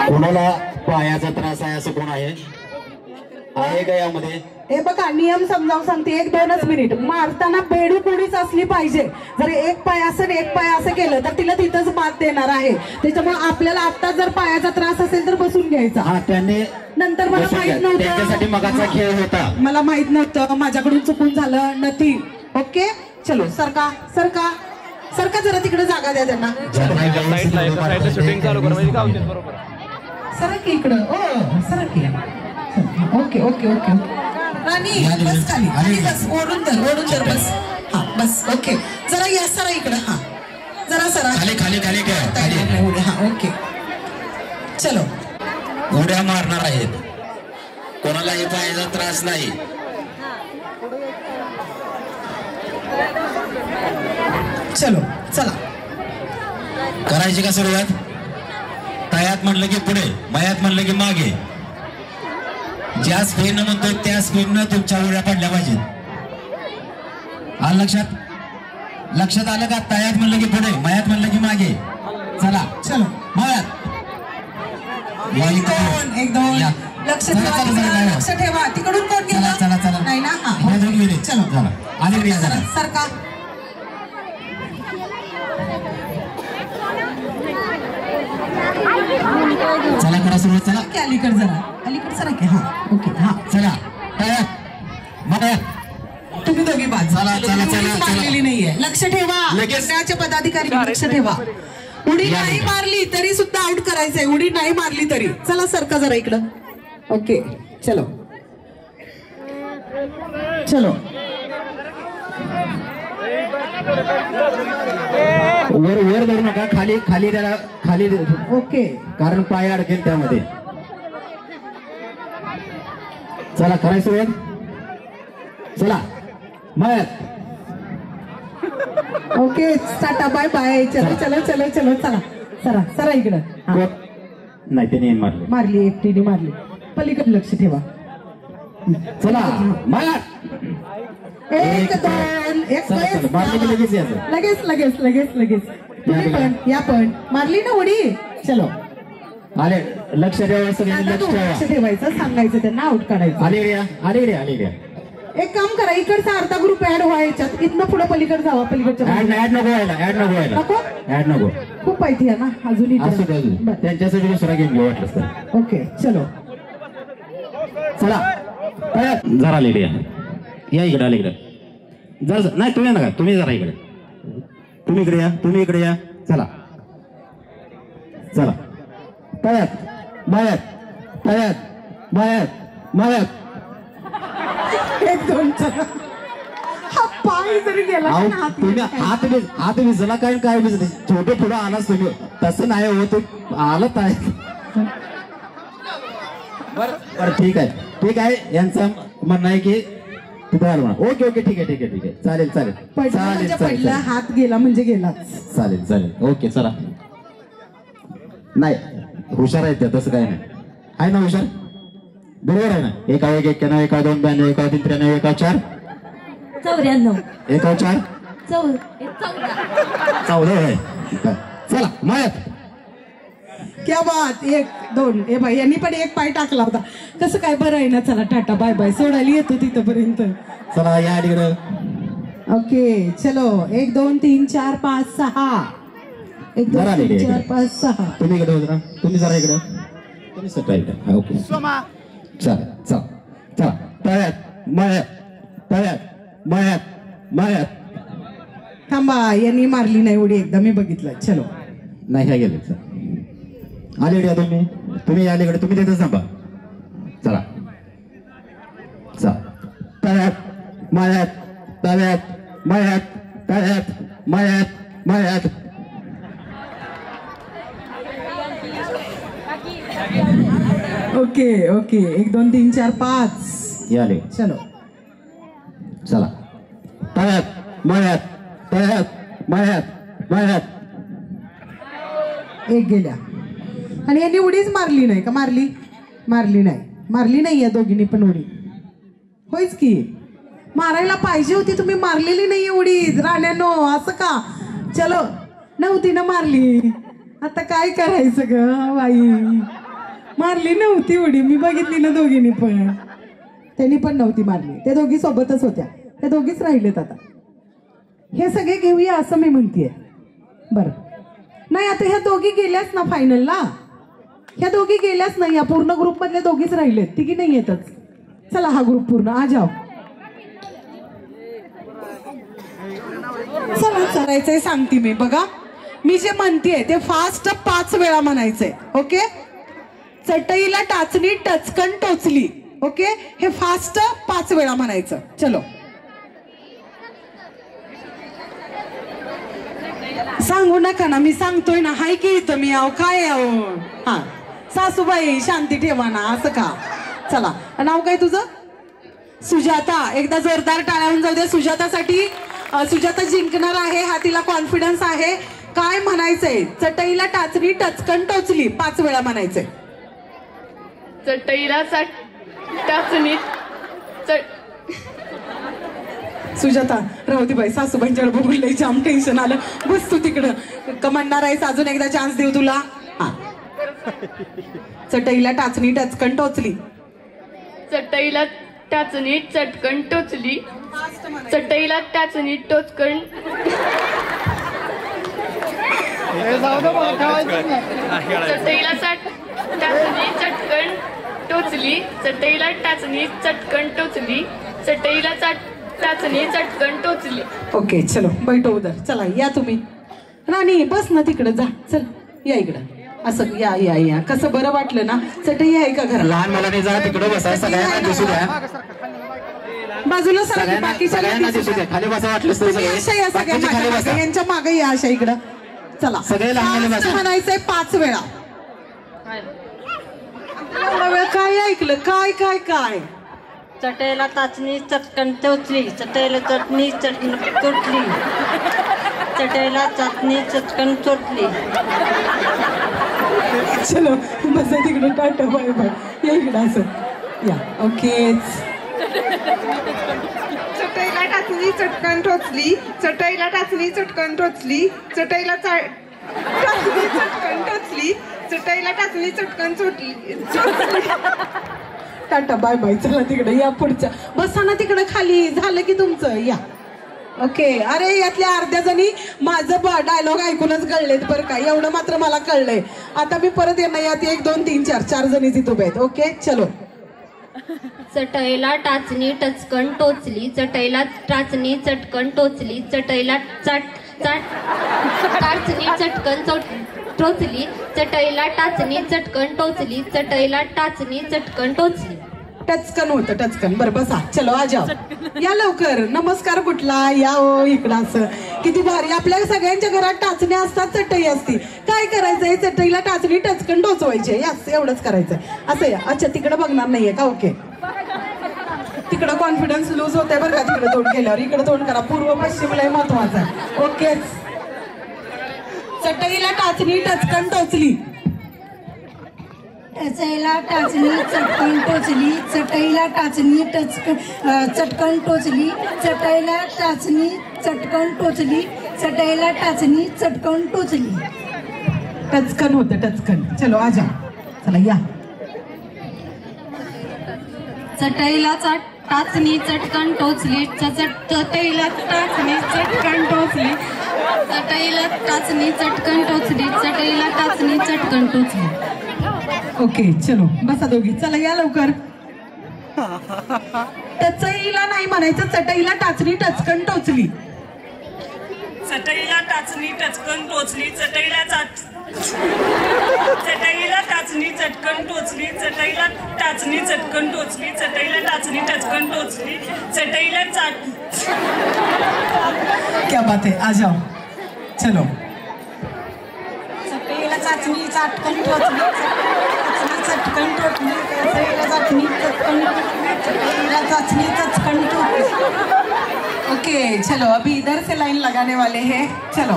कोणाला पायाचा त्रास आहे असं कोण आहे का यामध्ये? हे बघा, नियम समजावून सांगते. 1-2 मिनिट. मारताना बेडू कुणीच असली पाहिजे. जर एक पाय असं केलं तर तिला तिथंच मात देणार आहे. त्याच्यामुळे आपल्याला आता जर पायाचा त्रास असेल तर बसून घ्यायचा. नंतर मला माहित नव्हतं, मगाचा खेळ होता, मला माहित नव्हतं, माझ्याकडून चुकून झालं. नथिंग. ओके, चलो सरका जरा तिकडे जागा द्या त्यांना. शूटिंग चालू कर म्हणजे गावतील बरोबर. सरक इकडं. सरक. ओके राणी, बस खाली बस. ओढून धर बस. हा बस. ओके, जरा या सरा इकडं. हा जरा सरा खाली. हा ओके, चलो. उड्या मारणार आहेत, कोणालाही पायाचा त्रास नाही. चलो चला, करायची का सुरुवात? तयात म्हणलं की पुढे, मयात म्हणलं की मागे. ज्या स्पीडनं म्हणतोय त्या स्पीडनं तुमच्या उड्या पडल्या पाहिजेत. आलं लक्षात आलं का? तयात म्हणलं की पुढे, मयात म्हणलं की मागे. चला चलो. मयात 1 2 लक्ष ठेवा. तिकडून कोण गेला? चला नाही ना. चलो आले सरका. चला करा सुरुवात. चला अलीकडे जरा, अलीकडे सरा की. हा ओके. हा चला. तुम्ही दोघी बाद. चला, चला, चला, उडीच चला. मारलेली नाहीये. लक्ष ठेवा. लगेच. मंडळाचे पदाधिकारी लक्ष ठेवा. उडी या नाही इकडे. मारली तरी सुद्धा आउट करायचंय. उडी नाही मारली तरी. चला सरका जरा इकडं. ओके चलो चलो. वर वर धरू नका, खाली खाली त्याला खाली, ओके कारण पाय अडकेल त्यामध्ये. चला करायचं सुरुवात. चला मयत. Okay tata bye bye. चलो चलो चलो चलो चला. सरा सरा इकडं. हा. नाही ते नाही मारले. मारली एकटीने मारली. पलीकडे लक्ष ठेवा. चला मयत. एक दोन एक चला, चला, मारली की लगेच यायचं. लगेच लगेच लगेच लगेच. तुम्ही पण या पण मारली ना उडी. चलो आले. लक्ष ठेवा सगळ्यांनी, आता लक्ष तू लक्ष ठेवा. ठेवायचं, सांगायचं त्यांना आउट काढायचं. अलीकडे या, अलीकडे या, अलीकडे या. एक काम करा, इकडचा अर्धा ग्रुप ऍड व्हायच्यात. इथनं पुढे पलीकडे जावा. पलीकडच्या ऍड ऍड नको व्हायला, ऍड नको व्हायला, नको? ऍड नको. खूप माहिती आहे ना अजून असू दे, असू इकडे. दे. त्यांच्यासाठी दुसरा गेम घेऊ वाटलं तर. ओके चलो. चला जरा लेडी या इकडे, आले इकडे. जरा नाही तुम्ही नका, तुम्ही जरा इकडे. तुम्ही इकडे या, तुम्ही इकडे या. चला चला. तयात मयत, तयात मयत, मयत. एक दोन चला. हा पाय जरी गेला अहो, ना हात तुम्ही हात भिजला काय भिजले. छोटे पुढे आलाच तुम्ही. तसं नाही होत, आलत आहे. बरं ठीक आहे. यांचं म्हणणं आहे की तिथे आलो म्हणा. ओके ओके ठीक आहे ठीक आहे ठीक आहे. चालेल चालेल पडला चालेल म्हणजे चालेल पडला. चालेल. हात गेला म्हणजे गेला. चालेल चालेल ओके चला. नाही हुशार आहेत त्या, तसं काय नाही. आहे ना हुशार, बरोबर आहे ना. 1 1 91 1 2 92 1 3 93 1 4 94 1 4 14 आहे. चला मयत. क्या बात. एक दोन. ए बाई यांनी पण एक पाय टाकला होता. कसं काय बरं आहे ना. चला टाटा बाय बाय. सोडायला येतो तिथपर्यंत. चला या तिकडं. ओके चलो. 1 2 3 4 5 6. 1 2 जरा 3 इकडे. 4 5 6. तुम्ही इकडे होता ना, तुम्ही जरा इकडे. तुम्ही सगळं इकडे. ओके चला चला चला. तळ्यात मळ्यात, तळ्यात मळ्यात, मळ्यात. थांबा यांनी मारली नाही उडी. एकदा मी बघितलं. चलो. नाही ह्या गेले. चला अलीकडे या तुम्ही. तुम्ही अलीकडे, तुम्ही तिथेच थांबा. चला चला. तळ्यात मळ्यात, तळ्यात मळ्यात, तळ्यात मळ्यात, मळ्यात. Okay okay. 1 2 3 4 5. या आले. चलो. चला. तळ्यात मळ्यात, तळ्यात मळ्यात, मळ्यात. एक गेल्या. आणि यांनी उडीच मारली नाही का. मारली मारली नाही या दोघींनी पण उडी. होईच की. मारायला पाहिजे होती. तुम्ही मारलेली नाहीये उडी राण्यांनो. असं का. चलो. नव्हती ना मारली. आता काय करायचं ग बाई. मारली नव्हती उडी. मी बघितली ना दोघींनी पण. त्यांनी पण नव्हती मारली. ते दोघी सोबतच होत्या. त्या दोघीच राहिलेत आता. हे सगळे घेऊया असं मी म्हणतेय. बरं नाही आता ह्या दोघी गेल्याच ना फायनलला. ह्या दोघी गेल्याच नाही. या पूर्ण ग्रुप मधल्या दोघीच राहिलेत. तिघी नाही येतच. चला हा ग्रुप पूर्ण आ जाओ. चला करायचंय सांगते मी. बघा मी जे म्हणतेय ते फास्ट 5 वेळा म्हणायचंय. ओके. चटईला टाचणी टचकन टोचली. ओके. हे फास्ट 5 वेळा म्हणायचं. चलो. सांगू नका ना. मी सांगतोय ना. हाय की इथं मी. आहो काय आहो. हा सासूबाई शांती ठेवा ना. असं का. चला नाव काय तुझं. सुजाता. एकदा जोरदार टाळ्या जाऊ दे सुजातासाठी. सुजाता जिंकणार आहे. हा तिला कॉन्फिडन्स आहे. काय म्हणायचंय. चटईला टाचणी टचकन टोचली. 5 वेळा म्हणायचंय. चटईला टाचणी सुजाता राहू दे बाई. सासूबाईंच्याकडे बघून लई जाम टेन्शन आलं. बस तू तिकडं. कमांडणार आहेस. अजून एकदा चान्स देऊ तुला. हा. चटईला टाचणी टचकन टोचली. चटईला टाचणी चटकन टोचली. चटईला टाचणी टोचकन चटईला टाचणी चटकन टोचली. चटईला टाचणी चटकन टोचली. चटईला टाचणी चटकन टोचली. ओके चलो बैठो उधर. चला या तुम्ही. राणी बस ना तिकडं जा. चल या इकडं. असं या या या. कसं बरं वाटलं ना. चटई आहे का घरात? लहान मुलांनी जरा तिकडे बसा. सगळ्यांना दिसू द्या. बाजूला सगळ्यांना सगळ्यांना दिसू द्या. खाली बसा वाटलं खाली बसा. यांच्या मागे या अशा इकडं. चला सगळे लहान मुलं बसा. म्हणायचंय 5 वेळा. एवढा वेळ काय ऐकलं? काय काय काय? चटईला टाचणी चटकन टोचली. चटईला चटणी चटकन चोटली. चटईला चटणी चटकन चोटली. चलो बसा तिकडे. Tata bye bye. या इकडं असं या. ओके. चटईला टाचणी चटकन टोचली. चटईला टाचणी चटकन टोचली. चटईला टाचणी चटकन टोचली. चटईला टाचणी चटकन चोटली. Tata bye bye. चला तिकडे या. पुढच्या बसा ना तिकडे खाली. झालं की तुमचं. या. ओके. अरे यातल्या अर्ध्या जणी माझं डायलॉग ऐकूनच कळलेत बरं का. एवढं मात्र मला कळलंय. आता मी परत येणार. यात 1 2 3 4 4 जणी तिथं उभे आहेत. ओके चलो. चटईला टाचणी टचकन टोचली. चटईला टाचणी चटकन टोचली. चटईला टाचणी चटकन टोचली. चटईला टाचणी चटकन टोचली. चटईला टाचणी चटकन टोचली. टचकन होतं. टचकन. बरं बसा. चलो आ जाओ. या लवकर. नमस्कार कुठला. या हो इकडं. असं किती भारी. आपल्या सगळ्यांच्या घरात टाचण्या असतात. चटई असती. काय करायचंय? चटईला टाचणी टचकन टोचवायचे. यास एवढंच करायचंय. असं या. अच्छा तिकडे बघणार नाहीये का? ओके. तिकडं कॉन्फिडन्स लूज होते बरं का. तिकडे तोंड केल्यावर इकडे तोंड करा. पूर्व पश्चिम लय महत्वाचं आहे. ओके. चटईला टाचणी टचकन टोचली. चटईला टाचणी चटकन टोचली. चटईला टाचणी चटकन टोचली. चटईला टाचणी चटकन टोचली. चटईला टाचणी चटकन टोचली. टचकन होतं. टचकन. चलो आ जा. चला या. चटईला टाचणी चटकन टोचली. चटईला टाचणी चटकन टोचली. चटईला टाचणी चटकन टोचली. चटईला टाचणी चटकन टोचली. ओके चलो बसा दोघी. चला या लवकर. टचईला नाही म्हणायचं. चटईला टाचणी टचकन टोचली. चटईला टाचणी टचकन टोचली. चटईला टाचणी चटकन टोचली. चटईला टाचणी चटकन टोचली. चटईला टाचणी टचकन टोचली. चटईला क्या बात है. आ जाओ. चलो. चटईला चाचणी चटकन टोचली. चटकन टोचली. चटईला चाचणी चटकन टोचली. चटईला चाचणी चटकन टोचली. ओके चलो. अभी इधर से लाइन लगाने वाले हैं. चलो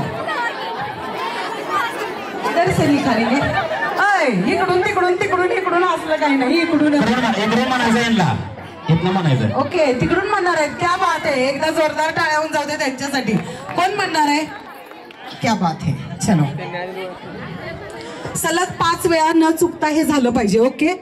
इधर से निकालेंगे. इकडून तिकडून तिकडून इकडून असलं काही नाही. इकडून म्हणायचं. ओके तिकडून म्हणणार आहेत. क्या बात आहे. एकदा जोरदार टाळ्या होऊन जाऊ दे त्यांच्यासाठी. कोण म्हणणार आहे? क्या बात है. चलो सलग 5 वेळा न चुकता हे झालं पाहिजे. ओके.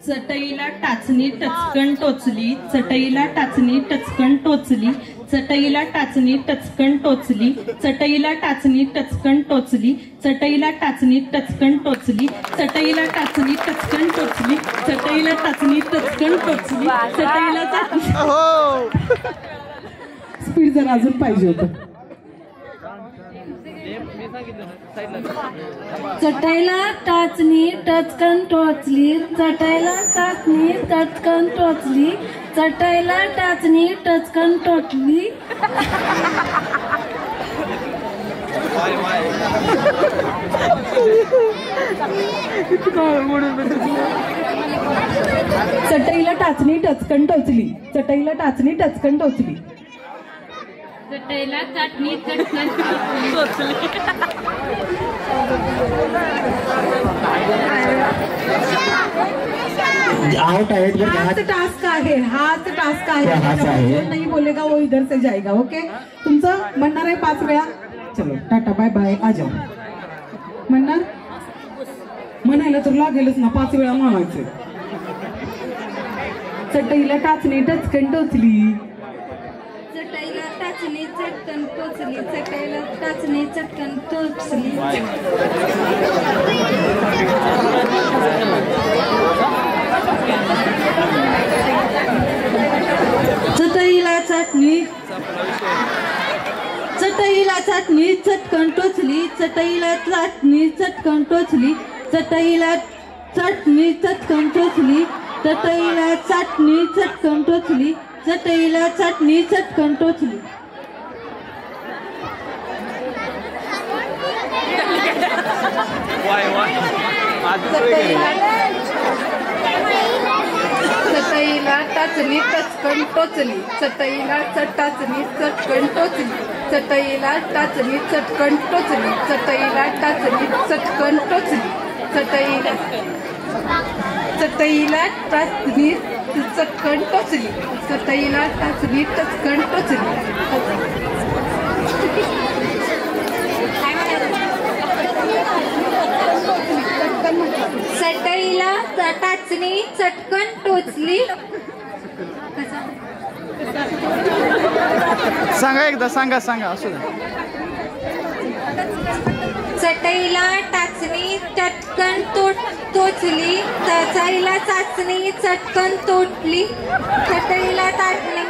चटईला टाचणी टचकन टोचली. चटईला टाचणी टचकन टोचली. चटईला टाचणी टचकन टोचली. चटईला टाचणी टचकन टोचली. चटईला टाचणी टचकन टोचली. चटईला टाचणी टचकन टोचली. चटईला टाचणी टचकन टोचली. चटईला स्पीड जरा अजून पाहिजे होतं. चटईला टाचणी टचकन टोचली. चटईला टाचणी टचकन टोचली. चटईला टाचणी टचकन टोचली. चटईला टाचणी टचकन टोचली. चटईला टाचणी टचकन टोचली. चटईला चटणी चटकन टोचली. आउट आहेत. हाच टास्क आहे. हाच टास्क आहे. जो नहीं बोलेगा वो इधर से जाएगा. ओके. तुमचं म्हणणार आहे 5 वेळा. चलो टाटा बाय बाय. आ जाओ. म्हणणार म्हणायला तर लागेलच ना. 5 वेळा म्हणायचं. चटईला टाचणी टचकन टोचली. चटईला टाचणी चटकन टोचली. चटईला टाचणी चटकन टोचली. चटणी चटईला चटणी चटकन टोचली चटईला चटणी चटकन टोचली चटईला चटणी चटकन टोचली चटईला चटणी चटकन टोचली चटईला चटणी चटकन टोचली चटईला टाचणी टचकन टोचली चटईला टाचणी चटकन टोचली चटईला टाचणी चटकन टोचली चटईला टाचणी चटकन टोचली चटईला टाचणी चटकन टोचली चटईला टाचणी चटकन टोचली चटईला टाचणी चटकन टोचली सांगा एकदा सांगा असू द्या चटईला टाचणी चटकन टोचली चटईला चाचणी चटकन तोटली चटईला टाचणी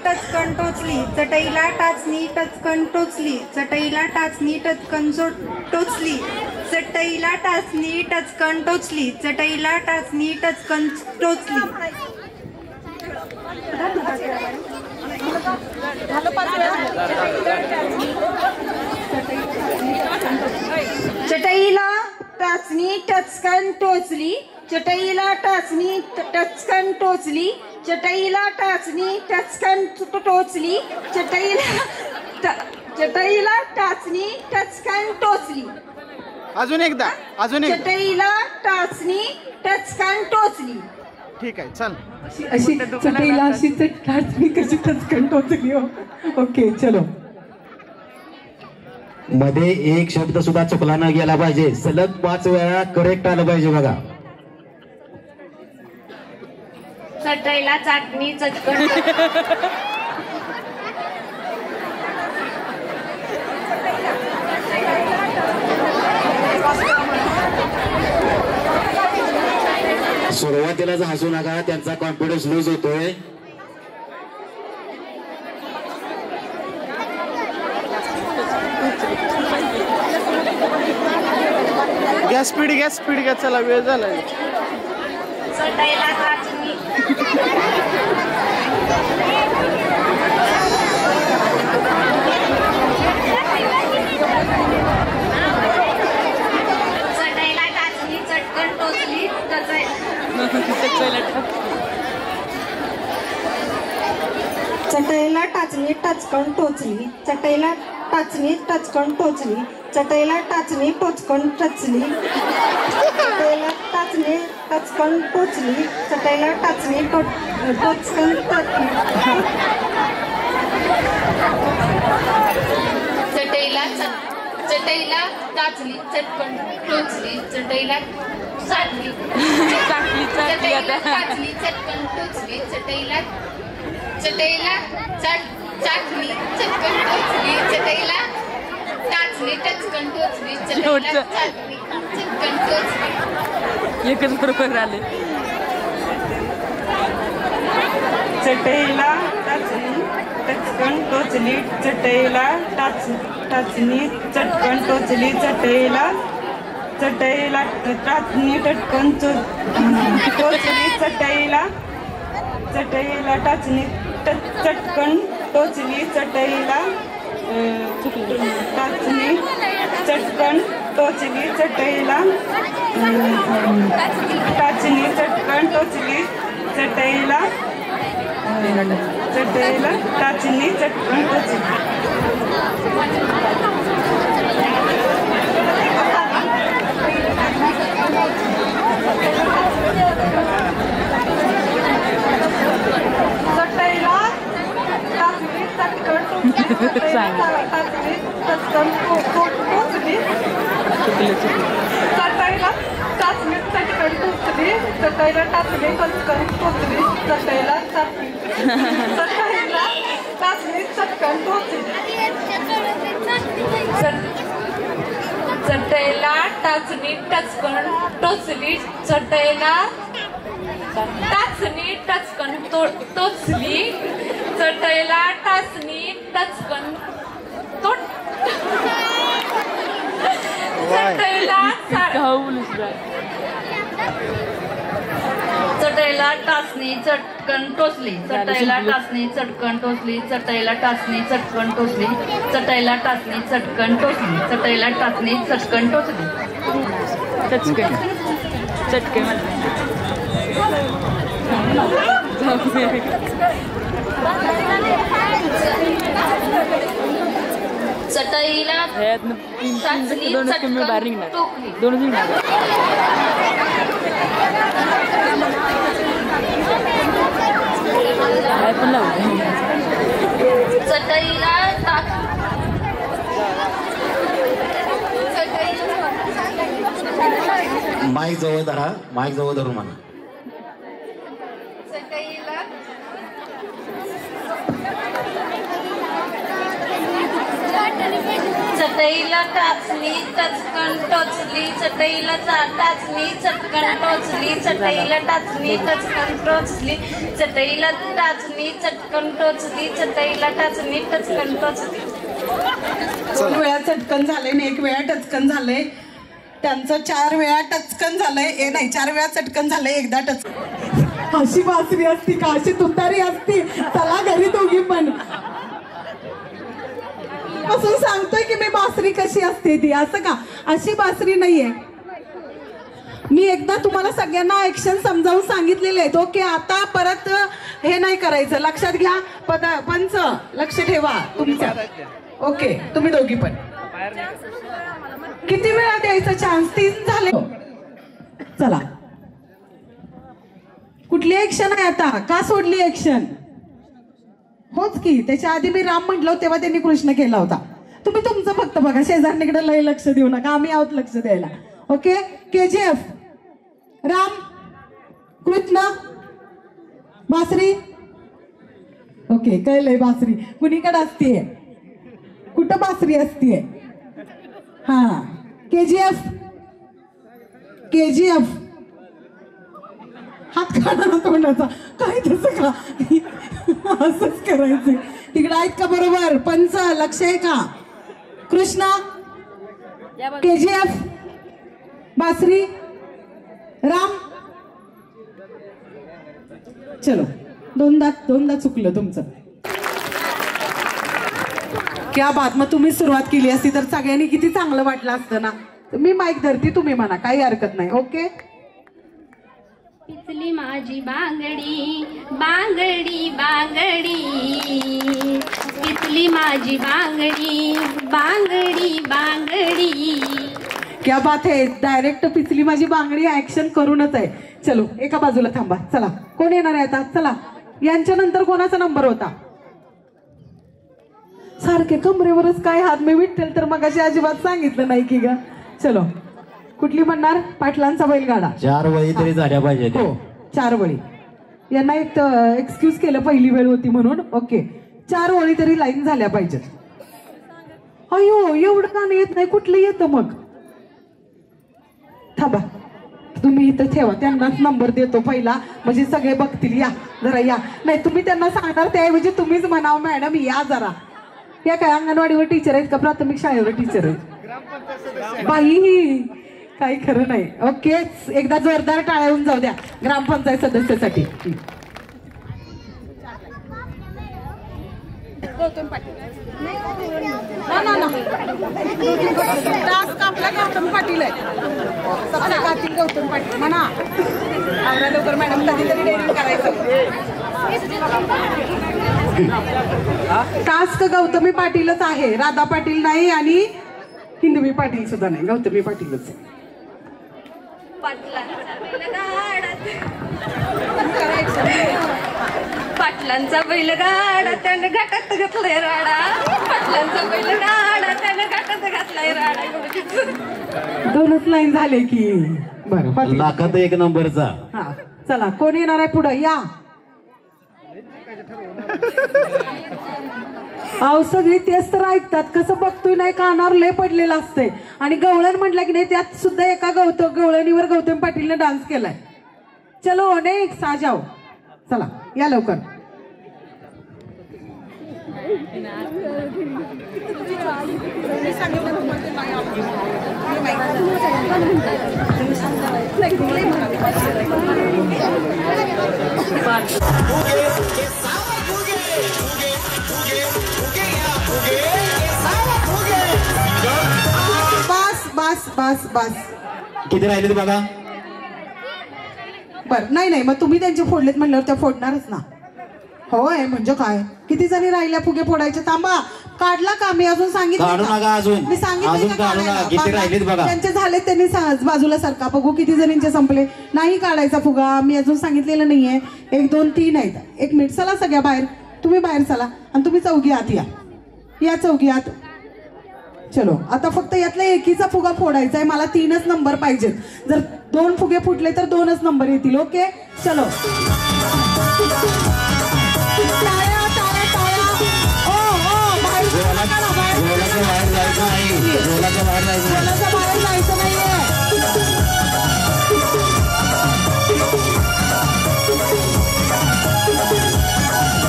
टचकन टोचली चटईला टाचणी टचकन टोचली चटईला टाचणी टचकन टोचली चटईला टाचणी टचकन टोचली चटईला टाचणी टचकन टोचली चटईला टाचणी टचकन टोचली चटईला टाचणी टचकन टोचली चटईला टाचणी टचकन टोचली चटईला टाचणी टचकन टोचली अजून एकदा चटईला टाचणी टचकन टोचली ठीक आहे चल अशी चटईला अशी टाचणी कशी टचकन टोचली हो ओके चलो मध्ये एक शब्द सुद्धा चुकला न गेला पाहिजे सलग 5 वेळा करेक्ट आलं पाहिजे बघा चटईला चटणी चटकन सुरुवातीलाच हसू नका त्यांचा कॉन्फिडन्स लूज होतोय गॅस स्पीड घ्या चला वेळ झाला चटईला टाचणी चटकन टोचली चटईला टाचणी टचकन टोचली चटईला टाचणी टचकन टोचली चटईला टाचणी टोचकन टचली चटईला टाचणी टचकन टोचली चटईला टाचणी टोचकन टचली चटईला टाचली चटकन टोचली चटईला टाचली चटकन टोचली चटईला चाटणी चटकन टोचली चटईला टाचली टचकन टोचली चटईला चाटणी चटकन टोचली एकच बरोबर आले चटईला टाचणी टचकन टोचली चटईला टाचणी चटकन टोचली चटईला टाचणी टटकन टोचली चटईला टाचणी चटकन टोचली चटईला टाचणी चटकन टोचली चटईला टाचणी चटकन टोचली चटईला टाचणी चटकन टोचली चटईला टाचणी टचकन टोचली चटईला टाचणी टचकन टोचली चटईला टाचणी टचकन चटईला चटईला टाचणी चटकन टोचली चटईला टाचणी चटकन टोचली चटईला टाचणी चटकन टोचली चटईला टाचणी चटकन टोचली चटईला टाचणी चटकन टोचली चटके चटईला टाचणी चटकन टोचली चटईला माईक जवळ धरा माईक जवळ धरून म्हणा चटईला टाचणी चटकन टोचली चटईला टाचणी चटकन टोचली चटईला टाचणी चटकन टोचली चटईला टाचणी चटकन टोचली चटईला टाचणी टचकन टोचली 2 वेळा चटकन झाले आणि 1 वेळा टचकन झाले त्यांचं 4 वेळा टचकन झालंय नाही 4 वेळा चटकन झालंय एकदा टचकन अशी बासरी असती का अशी तुतारी असती चला घरी दोघी पण पासून सांगतोय की मी बासरी कशी असते ती असं का अशी बासरी नाहीये मी एकदा तुम्हाला सगळ्यांना ऍक्शन समजावून सांगितलेले आहेत ओके आता परत हे नाही करायचं लक्षात घ्या पंच लक्ष ठेवा तुमचं ओके तुम्ही दोघी पण किती वेळा द्यायचा चान्स 3 झाले चला कुठली ऍक्शन आहे आता का सोडली ऍक्शन होच की त्याच्या आधी मी राम म्हटलं तेव्हा त्यांनी कृष्ण केला होता तुम्ही तुमचं फक्त बघा शेजारणीकडे लय लक्ष देऊ नका आम्ही आहोत लक्ष द्यायला ओके KGF राम कृष्ण बासरी ओके कळलंय बासरी कुणीकडे असतीये कुठं बासरी असतीये हा KGF हात काढा ना तोंडाचा काय तसं का असंच करायचं तिकडे आहेत का बरोबर पंच लक्ष आहे का कृष्ण KGF बासरी राम चलो दोनदा चुकलं तुमचं क्या बात मग तुम्ही सुरुवात केली असती तर सगळ्यांनी किती चांगलं वाटलं असतं ना मी माईक धरती तुम्ही म्हणा काही हरकत नाही ओके पिचली माझी बांगडी बांगडी बांगडी पिचली माझी बांगडी बांगडी बांगडी क्या बात है डायरेक्ट पिचली माझी बांगडी ऍक्शन करूनच आहे चलो एका बाजूला थांबा चला कोण येणार आहे आता चला यांच्या नंतर कोणाचा नंबर होता सारखे कमरेवरच काय हात मी विठ्ठल तर मग अशी अजिबात सांगितलं नाही की ग चलो कुठली म्हणणार पाटलांचा बैलगाडा 4 वळी तरी झाल्या पाहिजे हो 4 वळी यांना एक एक्सक्यूज केलं पहिली वेळ होती म्हणून ओके 4 वळी तरी लाईन झाल्या पाहिजेत अयो एवढं गाणं येत नाही कुठलं येतं मग थांबा तुम्ही इथं ठेवा त्यांनाच नंबर देतो पहिला म्हणजे सगळे बघतील या जरा या नाही तुम्ही त्यांना सांगणार त्याऐवजी तुम्हीच म्हणावं मॅडम या जरा या काय अंगणवाडीवर टीचर आहेत का प्राथमिक शाळेवर टीचर आहेत बाई काही खरं नाही ओके एकदा जोरदार टाळ्या होऊन जाऊ द्या ग्रामपंचायत सदस्यासाठी गौतम पाटील गौतम पाटील आहे गौतम पाटील म्हणा आवरा लवकर मॅडम कधीतरी डेअरिंग करायचं टास्क गौतमी पाटीलच आहे राधा पाटील नाही आणि हिंदवी पाटील सुद्धा नाही गौतमी पाटीलच आहे पाटलांचा बैलगाडा त्याने घाटात घातलाय राडा पाटलांचा बैलगाडा त्याने घाटात घातलाय राडा 2च लाईन झाले की बरं लाखात 1 नंबरचा हा चला कोण येणार आहे पुढं या अहो सगळी तेच तर ऐकतात कसं बघतोय नाही कानावर लय पडलेलं असतंय आणि गवळण म्हटलं की नाही त्यात सुद्धा एका गवळणीवर गौतम पाटीलने डान्स केलाय चलो नेक्स्ट आ जाओ चला या लवकर. बस बस बस बस. किती राहिले बघा. बर नाही मग तुम्ही त्यांचे फोडलेत म्हणल्यावर त्या फोडणारच ना. होय म्हणजे काय किती जणी राहिल्या फुगे फोडायचे. थांबा काढला का मी अजून सांगितलं मी सांगितलं त्यांचे झाले त्यांनी बाजूला सारखा बघू किती जणींचे संपले. नाही काढायचा फुगा मी अजून सांगितलेलं नाहीये. 1 2 3 आहेत. 1 मिनिट चला सगळ्या बाहेर. तुम्ही बाहेर चला आणि तुम्ही चौघी आत या चौघी आत. चलो आता फक्त यातला एकीचा फुगा फोडायचा आहे. मला 3च नंबर पाहिजेत. जर 2 फुगे फुटले तर 2च नंबर येतील. ओके चलो. बाहेर जायचं नाहीये.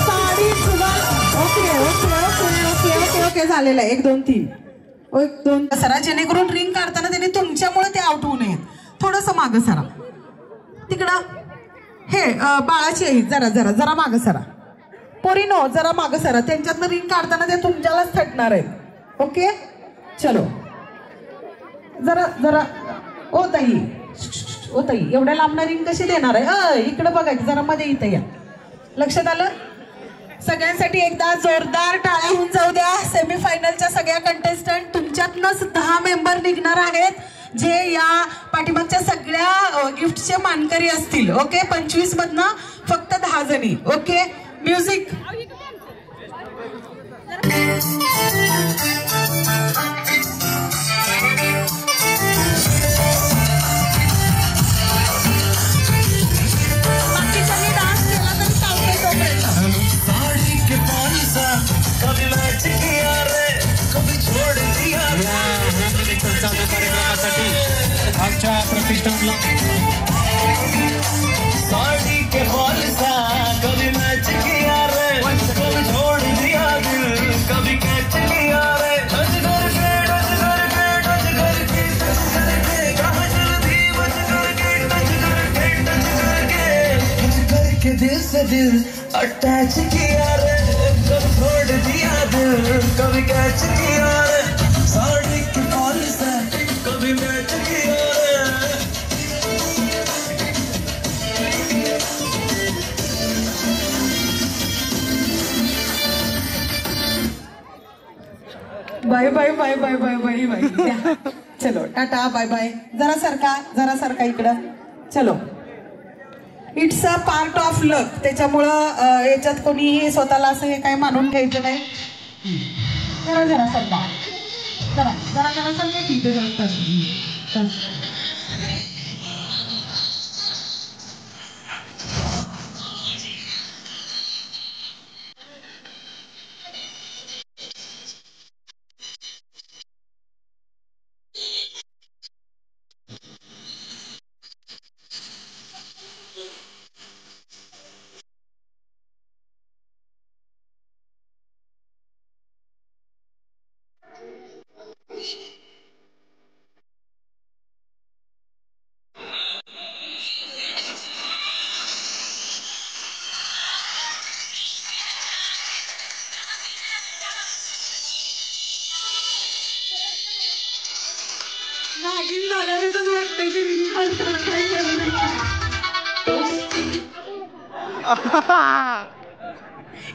साडी फुगा. Okay okay okay okay okay okay झालेलं आहे. 1 2 3 1 2 सरा. जेणेकरून रिंग काढताना त्यांनी तुमच्यामुळे ते आउट होऊ नयेत. थोडस मागं सरा. तिकडं हे बाळाची आई जरा जरा जरा मागं सरा. पोरीनो जरा मागं सरा. त्यांच्यातनं रिंग काढताना ते तुमच्यालाच थटणार आहेत. ओके चलो जरा जरा. ओ ताई एवढ्या लांबना रिंग कशी देणार आहे. इकडे बघायचं जरा मध्ये इथं या. लक्षात आलं. सगळ्यांसाठी एकदा जोरदार टाळ्या होऊन जाऊ द्या. सेमीफायनलच्या सगळ्या कंटेस्टंट तुमच्यातनंच 10 मेंबर निघणार आहेत जे या पाठीमागच्या सगळ्या गिफ्टचे मानकरी असतील. ओके 25 मधनं फक्त 10 जणी. Okay music. बाकीच्यांनी डान्स केला तरी चालतंय तोपर्यंत. आमच्या प्रतिष्ठानला साड़ी के बॉल सा कभी मैच किया रे, कभी छोड़ दिया दिल, कभी कैच किया रे. टच करके टच करके टच करके टच करके कहाँ जल्दी बच करके टच करके टच करके टच करके दिल से दिल अटैच किया रे. कभी छोड़ दिया दिल, कभी कैच किया रे. साड़ी के बॉल सा कभी मैच किया रे. Bye bye bye bye bye bye bye. चलो टाटा बाय बाय. जरा सरका इकडं. चलो it's a part of luck. त्याच्यामुळं याच्यात कोणीही स्वतःला असं हे काय मानून घ्यायचं नाही. जरा सरका. जरा सरका ठीक आहे.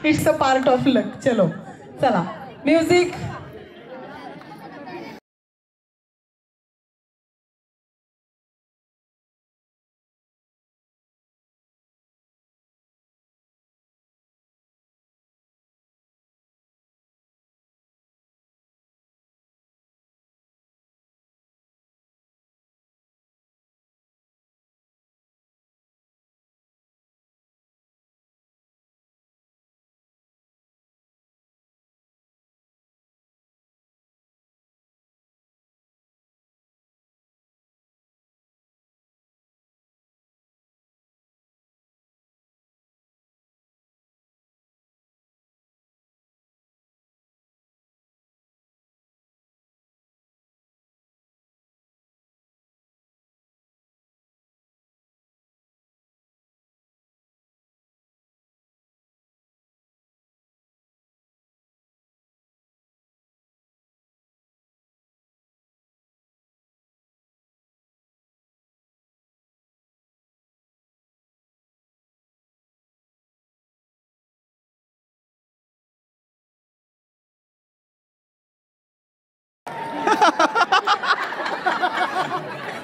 It's a part of luck. चलो चला music.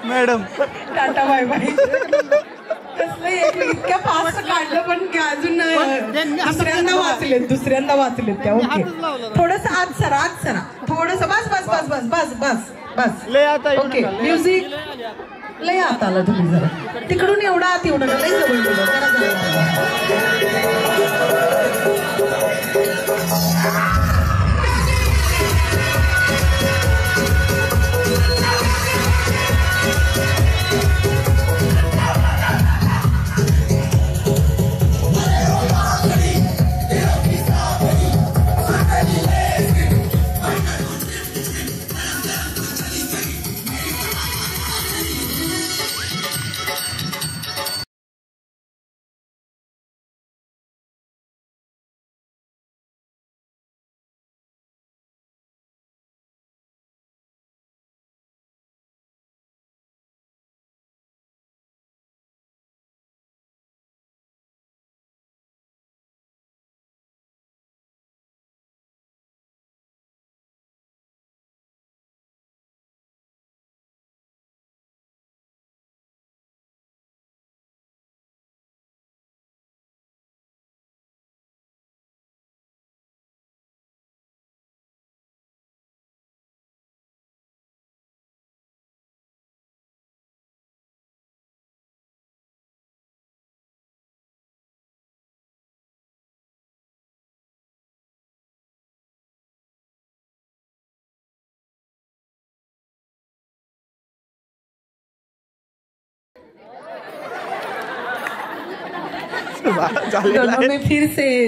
Madam tata bye bye. कसलं इतक्या फास्ट काढलं पण अजून दुसऱ्यांदा वाचलेत त्या. ओके थोडस आत सरा थोडस बस बस बस बस बस बस बस. ओके म्युझिक लय आत आला तुम्ही जरा तिकडून एवढा आत एवढं लय जवळ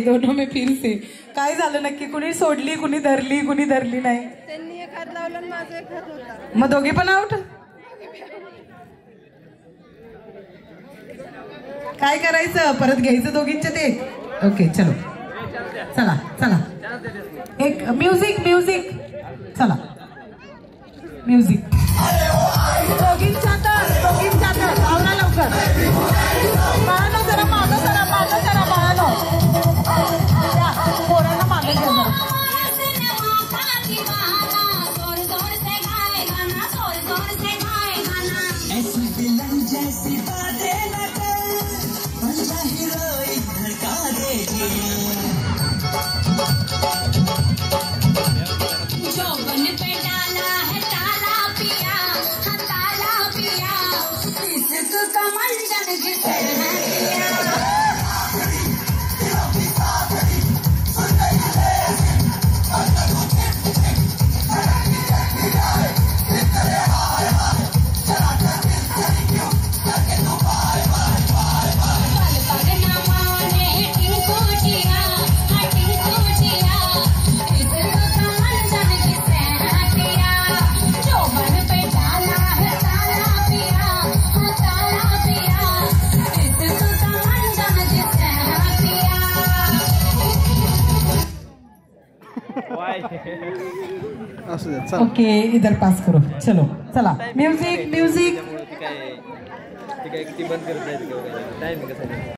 दोनों में फिर से काय झालं नक्की? कुणी सोडली कुणी धरली नाही. त्यांनी एक हात लावला आणि माझा एक हात होता. मग दोघे पण आउट. काय करायचं? परत घ्यायचं दोघींच्या ते. ओके चलो चला चला एक म्युझिक चला म्युझिक दोघींच्या तर आवरा लवकर. बाळानो जरा मागं जरा बाळानो पोरांना मागे घ्या जरा. ओके इधर पास करो. चलो चला म्युझिक बंद करत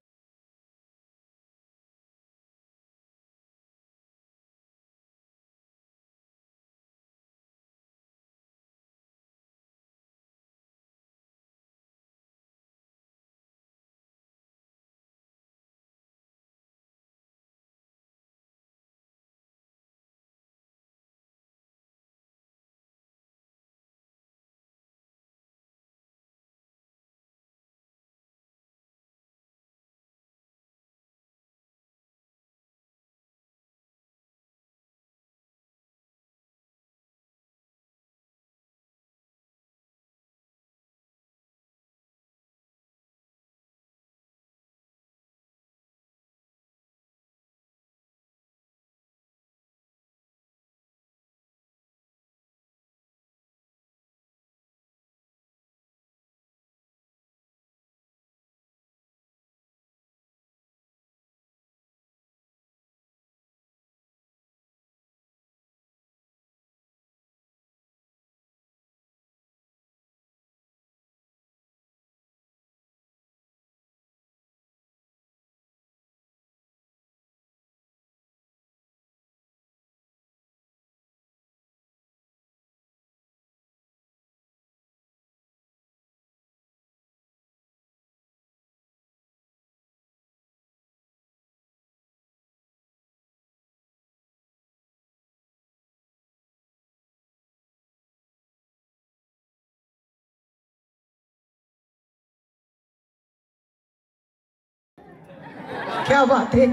क्या बात आहे.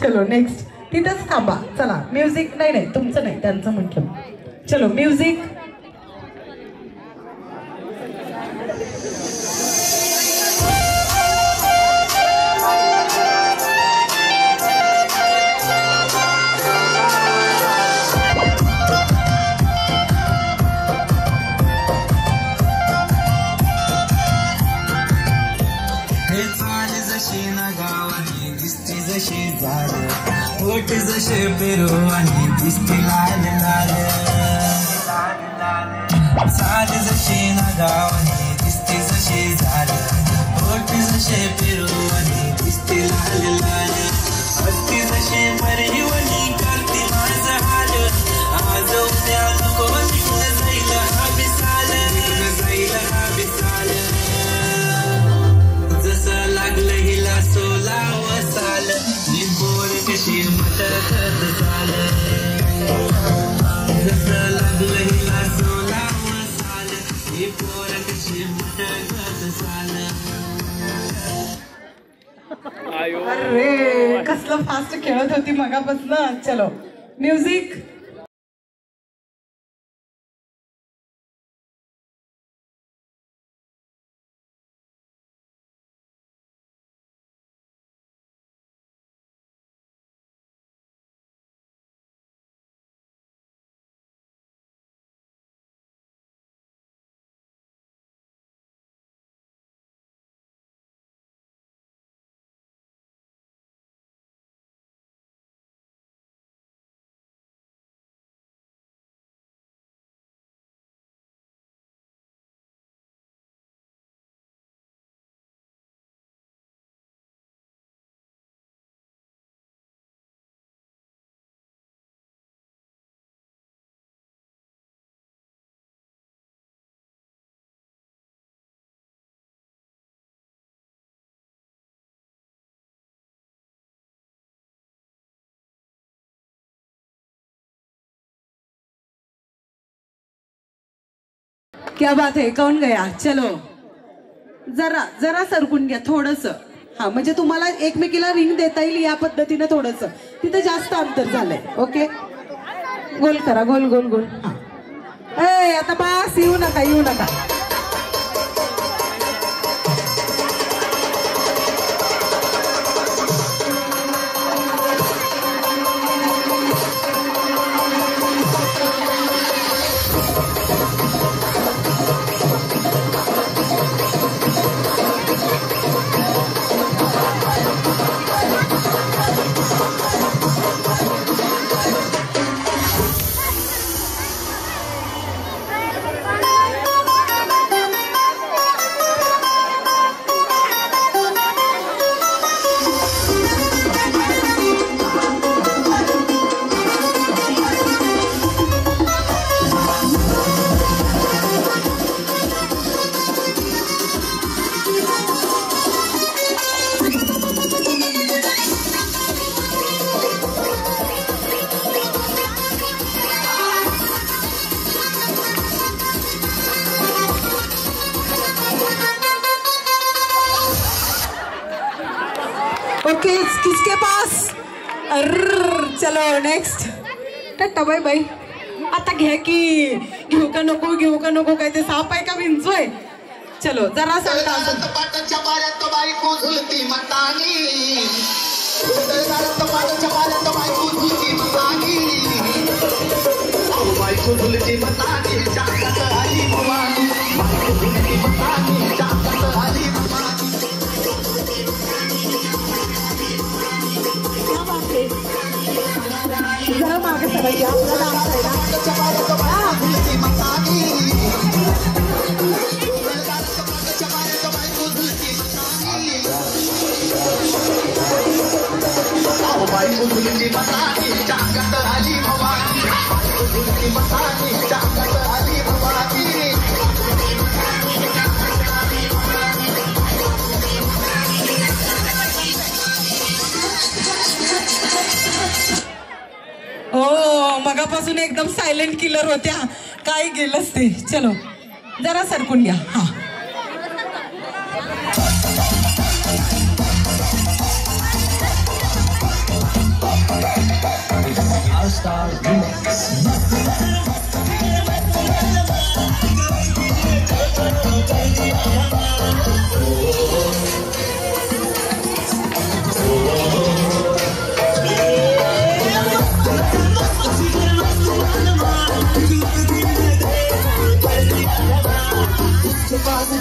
चलो नेक्स्ट. तिथंच थांबा. चला म्युझिक. नाही तुमचं नाही, त्यांचं म्हटलं. चलो म्युझिक. ओट जसे पेरू आणि दिसते लाल लाल साल जसे नागाव आणि दिसते जसे झाल ओट जसे पेरू आणि दिसते लाल लाल हसते जसे मरेवणी करते माझं हाल आज उद्या नको निघून जाईल हा विसाल जाईल हा विसाल जसं लागलं हिला सोला वसाल निंबोर कशी मटकत चाल जसं लागलं हिला सोला वसाल निंबोर कशी मटकत चाल. अरे कसलं फास्ट खेळत होती मगापासून. चलो म्युझिक. क्या बात है. कौन गया. चलो जरा जरा सरकून घ्या थोडस. हा म्हणजे तुम्हाला एकमेकीला रिंग देता येईल या पद्धतीने. थोडस तिथं जास्त अंतर झालंय. ओके गोल करा. गोल गोल गोल. हा आता बस. येऊ नका येऊ नका. ओके किसके पास. चलो नेक्स्ट. Tata bye bye. आता घ्या की. घेऊ का नको काय ते साप आहे का विंचोय. चलो जरा सरका. पाटाच्या पाऱ्यात बायको झुलती मतानी पाटाच्या पाऱ्यात बायको झुलती मतानी बायको झुलती मतानी जागत आली भवानी बायको झुलती मतानी जागत आली भवानी. जरा मागे सरायची आपल्याला बायको झुलती मतानी जागत आली भवानी बायको झुलती मतानी जागत आली भवानी. हो मगापासून एकदम सायलेंट किलर होत्या. काय गेलंच ते. चलो जरा सरकून घ्या. हा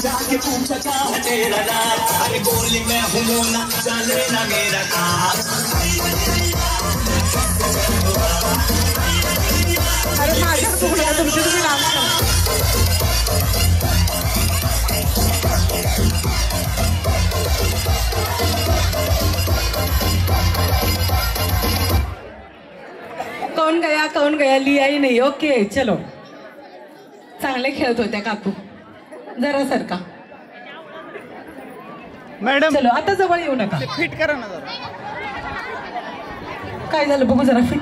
जाके पूछा क्या है तेरा नाम, अरे बोली मैं हूँ ना जाने ना मेरा काम। अरे माझ्या तुमचे तुम्ही डान्स करा. कौन गया लिया ही नाही. ओके चलो, चांगले खेळत होत्या काकू. जरा सरका मॅडम. चलो आता जवळ येऊ नका. फिट करा ना जरा. काय झालं बघू जरा फिट.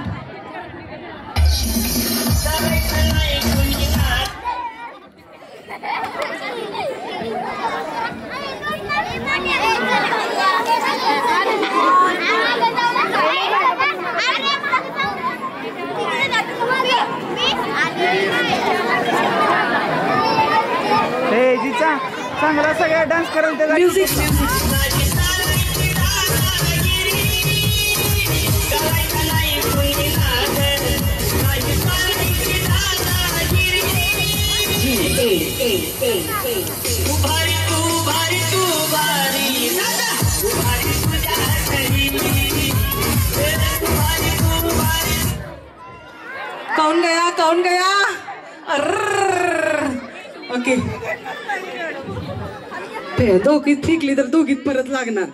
जिचा चांगला सगळ्या डान्स करेल त्याचा म्युझिक. कौन गया. ओके दोघीत फेकली तर दोघीत परत लागणार.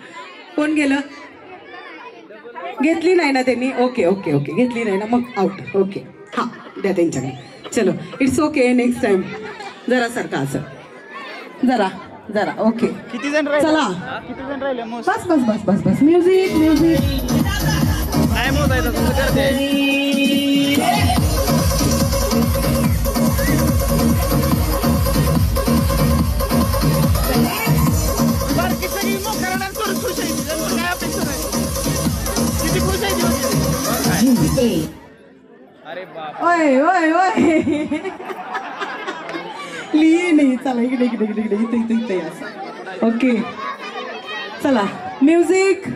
कोण गेलं. घेतली नाही ना त्यांनी. ओके ओके ओके घेतली नाही ना मग आउट. ओके हा द्या त्यांच्याकडे. चलो इट्स ओके. नेक्स्ट टाइम जरा सारखं असं जरा ओके. किती जण राहिले. चला किती जण राहिले. बस म्युझिक काय मोजायचं तुमचं करते. ओय लिहि नाही. चला इकडे इथे असं. ओके चला म्युझिक.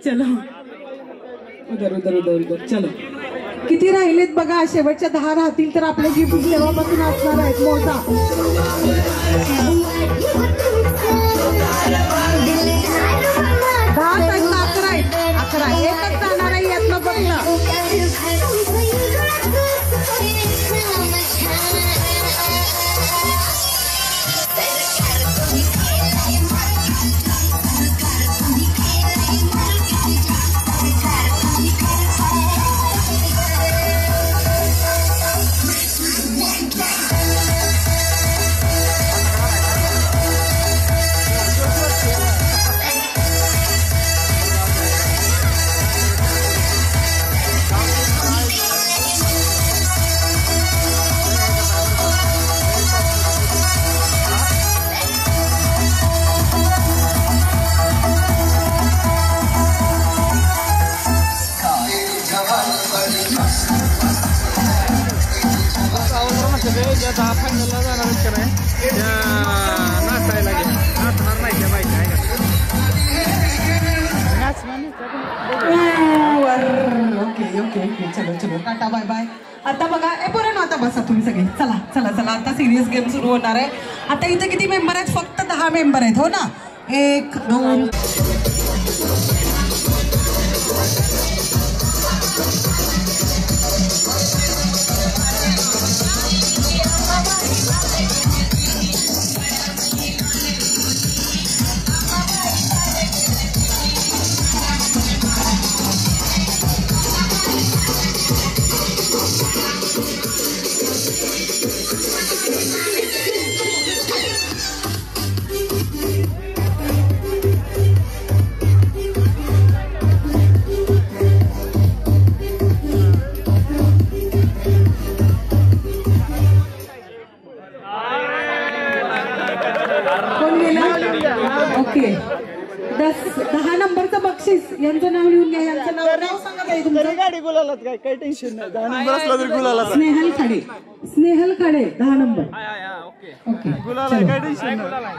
चलो उधर चलो. किती राहिलेत बघा. शेवटच्या 10 राहतील तर आपले गिफ्ट तेव्हापासून असणार आहेत. मोठा 11 एकच जाणार आहे यातलं बघणं. ज्या फायनलला जाणार का नाही त्या नाचायला गेल्या नाचणार नाही त्या बायका आहे ओके ओके ओके चलो चलो टाटा बाय बाय. आता बघा ए पोरांनो आता बसा तुम्ही सगळे चला चला चला आता सिरियस गेम सुरू होणार आहे. आता इथे किती मेंबर आहेत? फक्त 10 मेंबर आहेत हो ना. 1 2 ओके 10 नंबरचं बक्षीस यांचं नाव लिहून घ्या. यांचं नाव सांगा ताई तुमचं. गाडी गुलालात काय काही टेन्शन नाही 10 नंबर असला तरी गुलालात. स्नेहल खाडे 10 नंबर. ओके गुलाला काय टेन्शन नाही.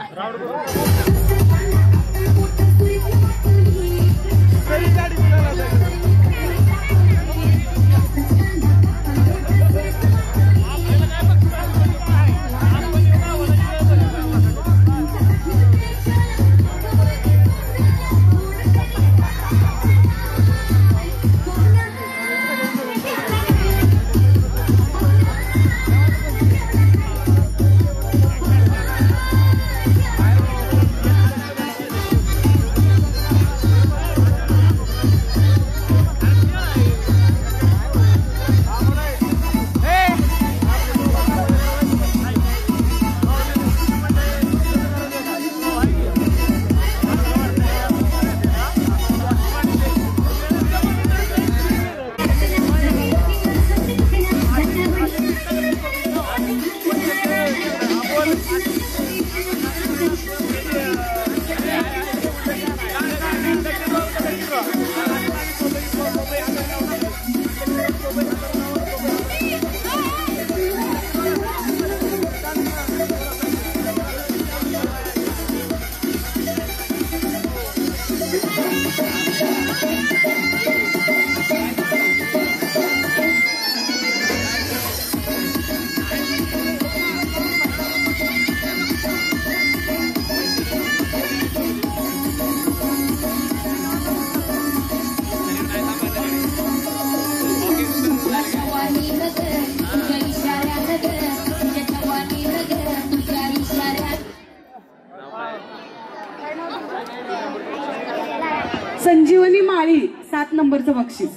संजीवनी माळी 7 नंबरचं बक्षीस.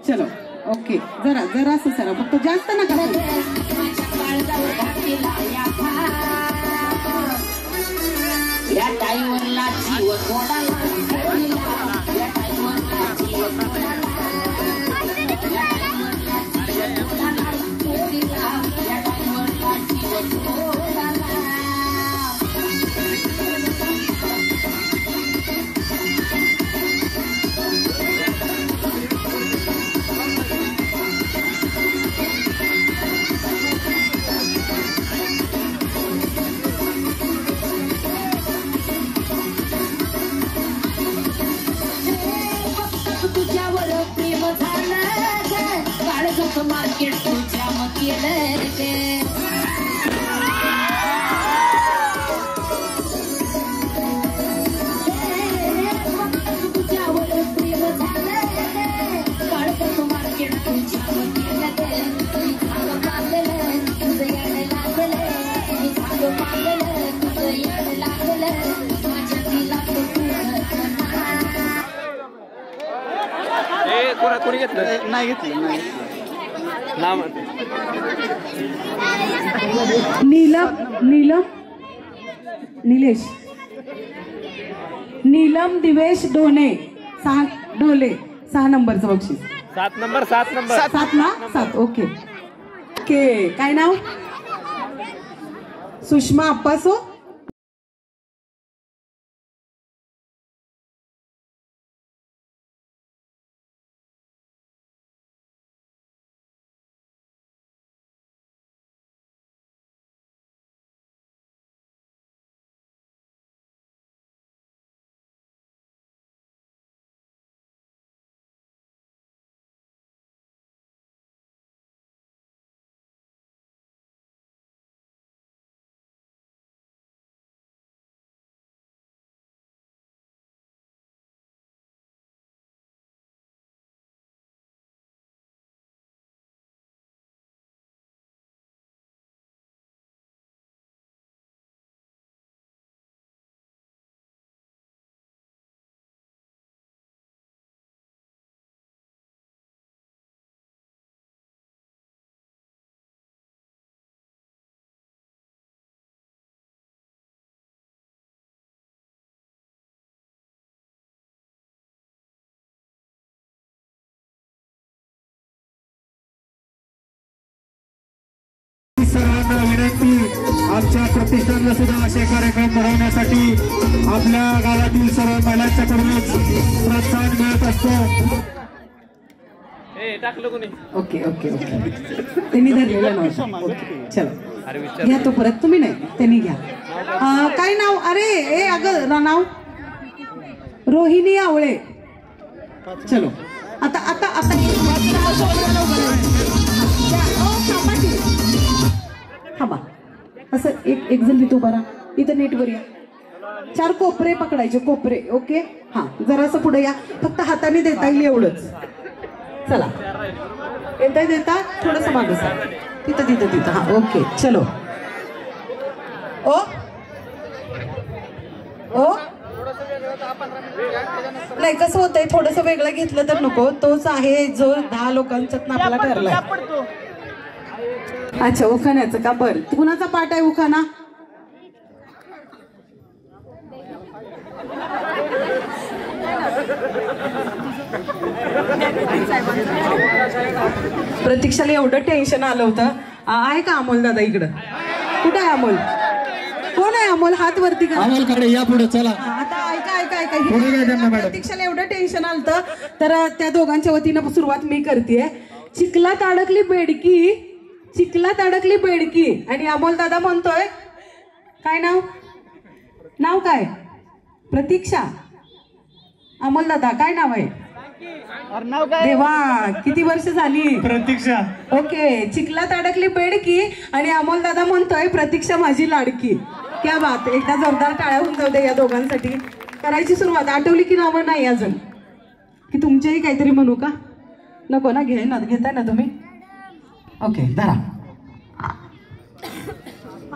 चलो ओके जरा जरा असं सरा फक्त जास्त नका. या टाईमला जीव कोणाला या टाईमला जीव कोणाला मार्केट तुझ्या केलं तुझ्यावर प्रेम झालं काळजाचं मार्केट तुझ्या केलं मी झालं मागलं तुझं याड लागलं मी झालं मागलं तुझं याड लागलं माझ्या तिला कोणी घेतलं नाही घेतलं नीलम नीलम निलेश नीलम दिवेश ढोणे 6 नंबरचं बक्षीस. 7 नंबर 7 ना 7 ओके ओके. काय नाव? सुषमा अप्पासो. गावातला सुद्धा असे कार्यक्रम भरवण्यासाठी आपल्या गावातील सर्व महिलांच्याकडूनच प्रोत्साहन मिळत असतो. ओके ओके ओके त्यांनी धरलेलं नाव. चलो घ्या तो परत. तुम्ही नाही त्यांनी घ्या. काय नाव? अरे ए अगं नाव रोहिणी आवळे. चलो आता आता आता थांबा. असं एक जण तिथं उभा राहा. इथं नेटवर या. 4 कोपरे पकडायचे. कोपरे. ओके हा जरासं पुढे या. फक्त हाताने देता येईल एवढंच. चला देता थोडंसं मागं सर. तिथं तिथं तिथं हा ओके. चलो ओ ओ नाही कसं होतंय थोडंसं वेगळं घेतलं तर नको. तोच आहे जो 10 लोकांच्यात आपला ठरलाय. अच्छा उखाण्याचं का? बरं कुणाचा पाठ आहे उखाणा? प्रतीक्षाला एवढं टेन्शन आलं होतं. आहे का अमोल दादा इकडं? कुठं आहे अमोल? कोण आहे अमोल? हात वरती करा. अमोलकडे या पुढे चला. आता ऐका ऐका ऐका. प्रतीक्षाला एवढं टेन्शन आलं तर त्या दोघांच्या वतीनं सुरुवात मी करते. चिखलात अडकली बेडकी, चिखलात अडकली बेडकी. आणि अमोल दादा म्हणतोय काय नाव? नाव काय? प्रतीक्षा. अमोल दादा काय नाव आहे? देवा किती वर्ष झाली? प्रतीक्षा. ओके चिखलात अडकली बेडकी आणि अमोल दादा म्हणतोय प्रतीक्षा माझी लाडकी. क्या बात. एकदा जोरदार टाळ्या होऊन जाऊ दे या दोघांसाठी. करायची सुरुवात. आठवली की नावं नाही अजून? की तुमचेही काहीतरी म्हणू का? नको ना? घेताय ना तुम्ही? ओके धरा.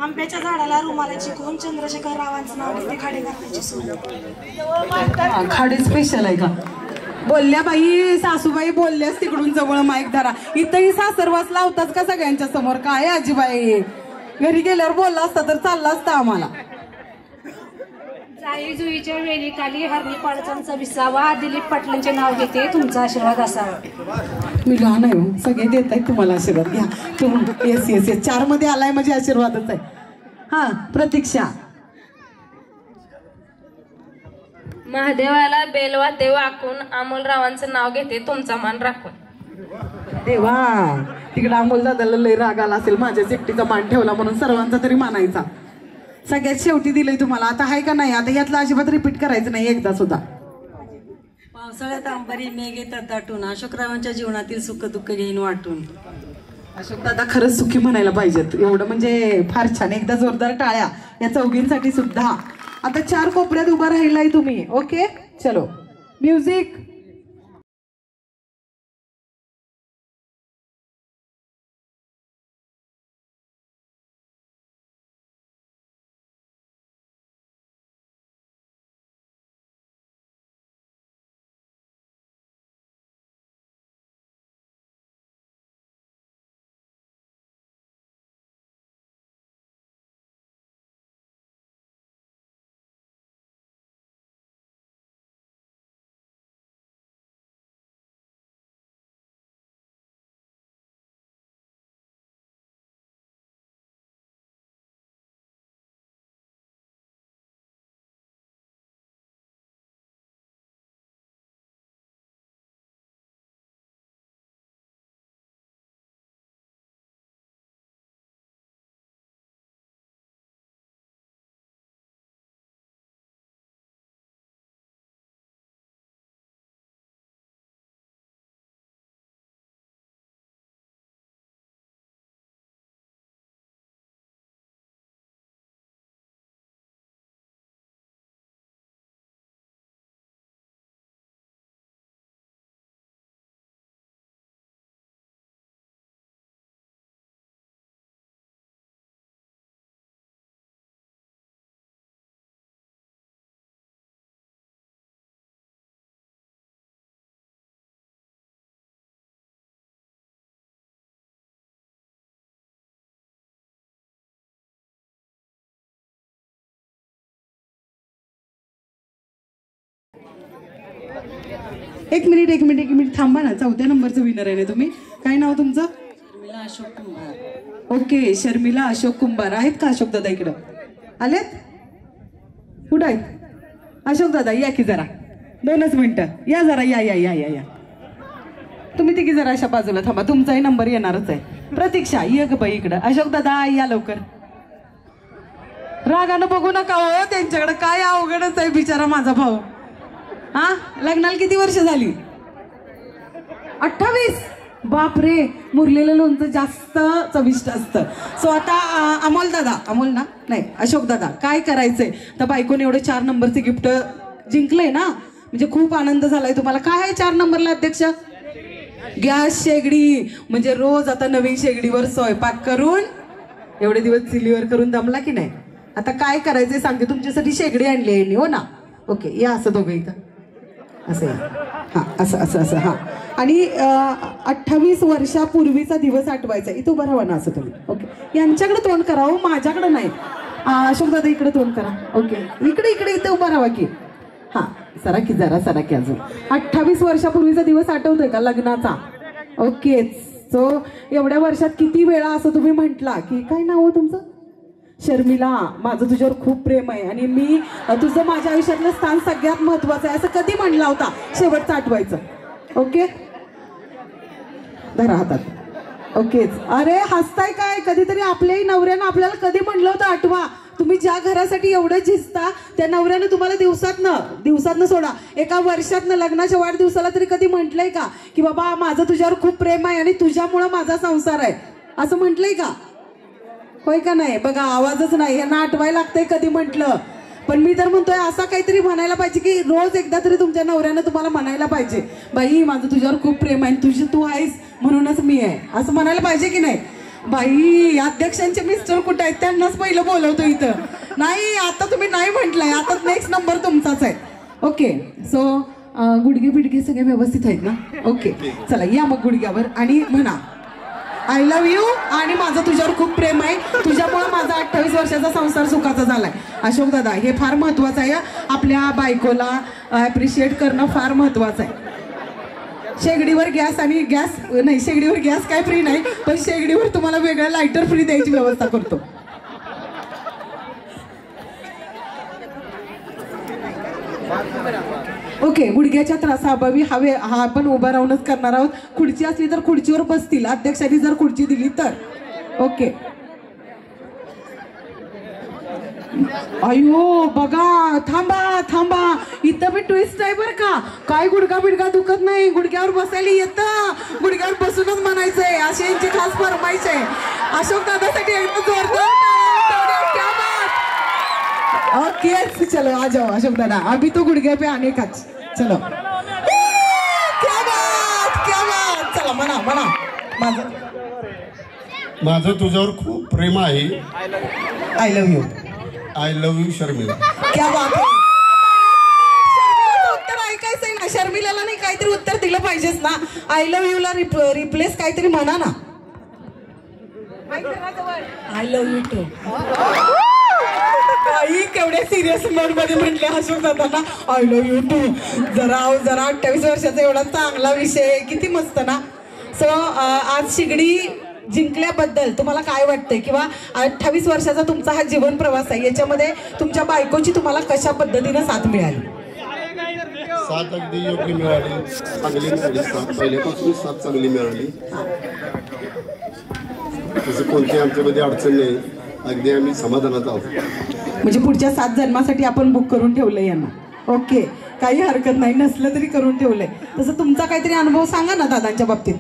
आंब्याच्या झाडाला रुमाला चिकून चंद्रशेखर रावांचं नाव घेते खाडे घालण्याची सुरुवात. खाडे स्पेशल आहे का? बोलल्या बाई सासूबाई बोलल्यास तिकडून जवळ माईक धरा. इथंही सासरवास लावताच का सगळ्यांच्या समोर? काय आजीबाई घरी गेल्यावर बोलला असता तर चालला असता आम्हाला. जाई जुईच्या वेळी खाली हरणी पाळचांचा विसावा दिलीप पाटलांचे नाव घेते तुमचा आशीर्वाद असावा. मी लहान आहे हो. सगळे देत आहेत तुम्हाला आशीर्वाद. घ्या तुम्ही. येस येस येस 4 मध्ये आलाय म्हणजे आशीर्वादच आहे. हा प्रतीक्षा. महादेवाला बेलवाते वाकून अमोलरावांचं नाव घेते तुमचा मान राखून. देवा तिकडे अमोल दादाला लय राग आला असेल माझ्याच एकटीचा मान ठेवला म्हणून. सर्वांचा तरी मानायचा. सगळ्यात शेवटी दिलंय तुम्हाला. आता आहे का नाही? आता यातलं अजिबात रिपीट करायचं नाही एकदा सुद्धा. पावसाळ्यात अंबारी मेघ येतात दाटून अशोकरावांच्या जीवनातील सुख दुःख घेईन वाटून. अशोक दादा खरंच सुखी म्हणायला पाहिजेत. एवढं म्हणजे फार छान. एकदा जोरदार टाळ्या या चौघींसाठी सुद्धा. आता 4 कोपऱ्यात उभा राहिलाय तुम्ही. ओके चलो म्युझिक. एक मिनिट थांबा ना. 4थ्या नंबरचं विनर आहे ना तुम्ही? काय नाव तुमचं? शर्मिला अशोक कुंभार. ओके शर्मिला अशोक कुंभार. आहेत का अशोक दादा इकडं? आलेत? कुठं आहेत अशोक दादा? या की जरा 2च मिनिटं या जरा. या या या या या तुम्ही तिघी जरा अशा बाजूला थांबा, तुमचाही नंबर येणारच आहे. प्रतीक्षा ये ग बाई इकडं. अशोक दादा या लवकर. रागानं बघू नका हो त्यांच्याकडे, काय अवघडच आहे बिचारा माझा भाऊ. हा लग्नाला किती वर्ष झाली? 28. बापरे, मुरलेलं लोणचं जास्त चविष्ट असतं. सो आता अमोल दादा, अमोल ना नाही अशोक दादा, काय करायचंय? तर बायकोने एवढे 4 नंबरचे गिफ्ट जिंकलंय ना, म्हणजे खूप आनंद झालाय तुम्हाला. काय आहे 4 नंबरला अध्यक्ष? गॅस शेगडी. म्हणजे रोज आता नवीन शेगडीवर स्वयंपाक करून, एवढे दिवस चुलीवर करून दमला की नाही? आता काय करायचंय सांगते, तुमच्यासाठी शेगडी आणली आहे हो ना. ओके या असं दोघं इथं असं या. हा असं असं असं. हा आणि 28 वर्षापूर्वीचा दिवस आठवायचा. इथं उभं राहा ना असं तुम्ही. ओके यांच्याकडे तोंड करा हो, माझ्याकडे नाही. अशोक दादा इकडे तोंड करा. ओके इकडे इकडे इथं उभं राहा की. हा सरा की जरा सरा की अजून. 28 वर्षापूर्वीचा दिवस आठवतोय का लग्नाचा? ओके. सो एवढ्या वर्षात किती वेळा असं तुम्ही म्हटला की काय नाव हो तुमचं? शर्मिला, माझं तुझ्यावर खूप प्रेम आहे आणि मी तुझं माझ्या आयुष्यातलं स्थान सगळ्यात महत्वाचं आहे, असं कधी म्हणला होता? शेवटचं आठवायचं. ओके धरा हातात. ओकेच. अरे हसताय काय? कधीतरी आपल्याही नवऱ्यानं आपल्याला कधी म्हणलं होतं आठवा? तुम्ही ज्या घरासाठी एवढं झिजता त्या नवऱ्यानं तुम्हाला दिवसातनं सोडा, एका वर्षातनं लग्नाच्या वाढदिवसाला तरी कधी म्हटलंय का की बाबा माझं तुझ्यावर खूप प्रेम आहे आणि तुझ्यामुळं माझा संसार आहे, असं म्हटलंय का? होय का नाही? बघा आवाजच नाही. यांना आठवायला लागतंय कधी म्हटलं. पण मी तर म्हणतोय असा काहीतरी म्हणायला पाहिजे की रोज एकदा तरी तुमच्या नवऱ्यानं तुम्हाला म्हणायला पाहिजे, बाई माझं तुझ्यावर खूप प्रेम आहे, तू आहेस म्हणूनच मी आहे, असं म्हणायला पाहिजे की नाही? बाई अध्यक्षांचे मिस्टर कुठे आहेत? त्यांनाच पहिलं बोलवतो इथं. नाही आता तुम्ही नाही म्हटलंय, आता नेक्स्ट नंबर तुमचाच आहे. ओके. सो गुडघे बिडघे सगळे व्यवस्थित आहेत ना? ओके चला या मग गुडघ्यावर आणि म्हणा आय लव्ह यू आणि माझं तुझ्यावर खूप प्रेम आहे, तुझ्यामुळे माझा 28 वर्षाचा संसार सुखाचा झालाय. अशोक दादा हे फार महत्वाचं आहे. आपल्या बायकोला अप्रिशिएट करणं फार महत्वाचं आहे. शेगडीवर गॅस आणि गॅस नाही, शेगडीवर गॅस काय फ्री नाही, पण शेगडीवर तुम्हाला वेगळं लायटर फ्री द्यायची व्यवस्था करतो. ओके. गुडघ्याच्या त्रासाअभावी हा आपण उभा राहूनच करणार आहोत. खुर्ची असली तर खुर्चीवर बसतील अध्यक्षांनी जर खुर्ची दिली तर. ओके. अयो बघा, थांबा थांबा, इथं बी ट्विस्ट आहे बरं का. काय गुडघा बिडघा दुखत नाही, गुडघ्यावर बसायला येतं, गुडघ्यावर बसूनच म्हणायचंय, अशी यांची खास फरमाईश आहे. अशोक दादासाठी एकदम जोरदार. ओके चलो आ जाओ अशोक दादा, अभी तो गुडघे पे आने का. चलो क्या बात. चला म्हणा माझं तुझ्यावर खूप प्रेम आहे. I love you. I love you Sharmila. क्या बात आहे. शर्मिलाचं उत्तर ऐकायचंय ना, शर्मिलाला नाही काहीतरी उत्तर दिलं पाहिजेच ना. आय लव्ह यू ला रिप्लेस काहीतरी म्हणा ना. I love you too. काही केवढ्या सिरियस मोड मध्ये म्हटले अशोक दादांना आय लव्ह यू टू. जरा 28 वर्षाचा एवढा चांगला विषय, किती मस्त ना. सो आज शेगडी जिंकल्याबद्दल तुम्हाला काय वाटतंय, किंवा 28 वर्षाचा तुमचा हा जीवन प्रवास आहे, याच्यामध्ये तुमच्या बायकोची तुम्हाला कशा पद्धतीने साथ मिळाली? साथ अगदी योग्य मिळाली, चांगली मिळाली. पहिल्यापासून साथ चांगली मिळाली. तसं कोणती आमच्यामध्ये अडचण नाही, अगदी आम्ही समाधानात आहोत. म्हणजे पुढच्या 7 जन्मासाठी आपण बुक करून ठेवलंय यांना. ओके काही हरकत नाही, नसलं तरी करून ठेवलंय. तसं तुमचा काहीतरी अनुभव सांगा ना दादांच्या बाबतीत.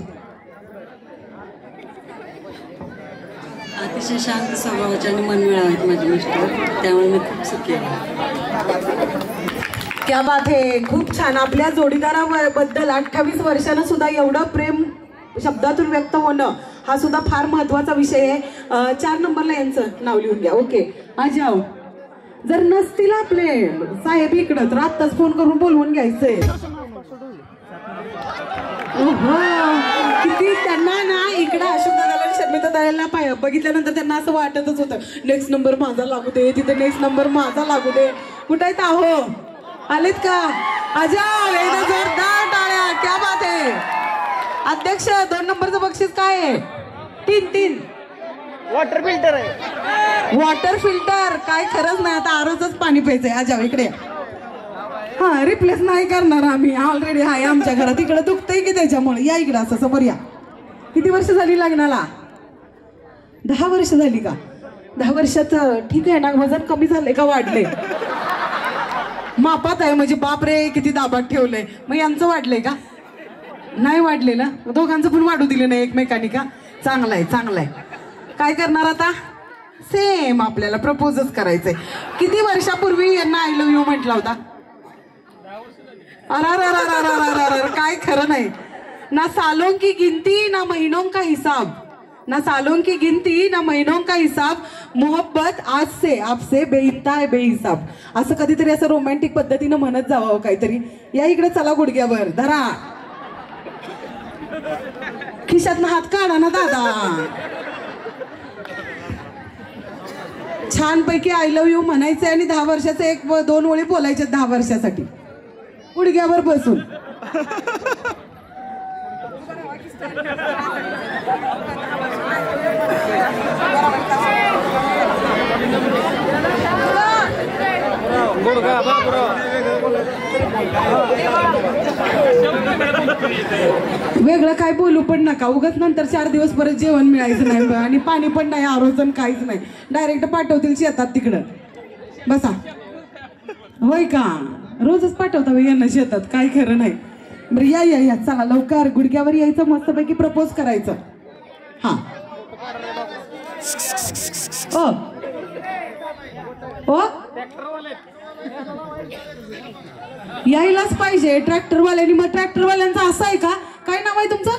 अतिशय शांत स्वभावाचे आणि मनमिळाव आहेत माझे मिस्टर, त्यामुळे मी खूप सुखी आहे. क्या बात आहे, खूप छान. आपल्या जोडीदाराबद्दल 28 वर्षानं सुद्धा एवढं प्रेम शब्दातून व्यक्त होणं हा सुद्धा फार महत्वाचा विषय आहे. 4 नंबरला यांचं नाव लिहून घ्या. ओके आजाव. जर नसतील आपले साहेब इकडं तर आत्ताच फोन करून बोलवून घ्यायचंय. किती त्यांना ना इकडं अशोक दादाला शर्मिता दादाला बघितल्यानंतर त्यांना असं वाटतच होतं नेक्स्ट नंबर माझा लागू दे, तिथे नेक्स्ट नंबर माझा लागू दे. कुठं आहेत आहो? आलेत का? अजाव एकदा जोरदार टाळ्या. क्या बात आहे. अध्यक्ष 2 नंबरचं बक्षीस काय आहे? 3 वॉटर फिल्टर आहे. वॉटर फिल्टर काय खरंच नाही, आता आरोच पाणी प्यायचंय. आजाव इकडे. हा रिप्लेस नाही करणार आम्ही, ऑलरेडी आहे आमच्या घरात. इकडे दुखतंय की त्याच्यामुळे. या इकडे असं समोर या. किती वर्ष झाली लग्नाला? 10 वर्ष झाली का? 10 वर्षात ठीक आहे ना? वजन कमी झालंय का वाढले? मापात आहे म्हणजे बापरे किती दाबात ठेवलंय. मग यांचं वाढलंय का? नाही वाढलेलं. दोघांचं पण वाढू दिलं नाही एकमेकांनी का? चांगलंय चांगलंय. काय करणार आता? सेम आपल्याला प्रपोजच करायचंय. किती वर्षापूर्वी यांना आय लव्ह यू म्हटला होता? अरे काय खरं नाही. ना सालों की गिनती ना महीनों का हिसाब, ना सालों की गिनती ना महीनों का हिसाब, मोहब्बत आज से आपसे बेइंता है बेहिसाब. असं कधीतरी असं रोमॅन्टिक पद्धतीनं म्हणत जावं काहीतरी. या इकडे चला गुडघ्यावर धरा. खिशातनं हात काढा ना दादा. छानपैकी आय लव्ह यू म्हणायचंय आणि 10 वर्षाचे 1-2 ओळी बोलायचे 10 वर्षासाठी गुडघ्यावर बसून. वेगळं काय बोलू पण नका उगाच. नंतर 4 दिवस परत जेवण मिळायचं नाही आणि पाणी पण नाही, आरोजन काहीच नाही. डायरेक्ट पाठवतील शेतात तिकडं. बसा. होय का? रोजच पाठवता यांना शेतात, काय खरं नाही. बरं या या या चला लवकर गुडघ्यावर यायचं, मस्तपैकी प्रपोज करायचं. हा ओ ओ यायलाच पाहिजे ट्रॅक्टरवाल्यांनी. मग ट्रॅक्टरवाल्यांचं असं आहे का? काय नाव आहे तुमचं?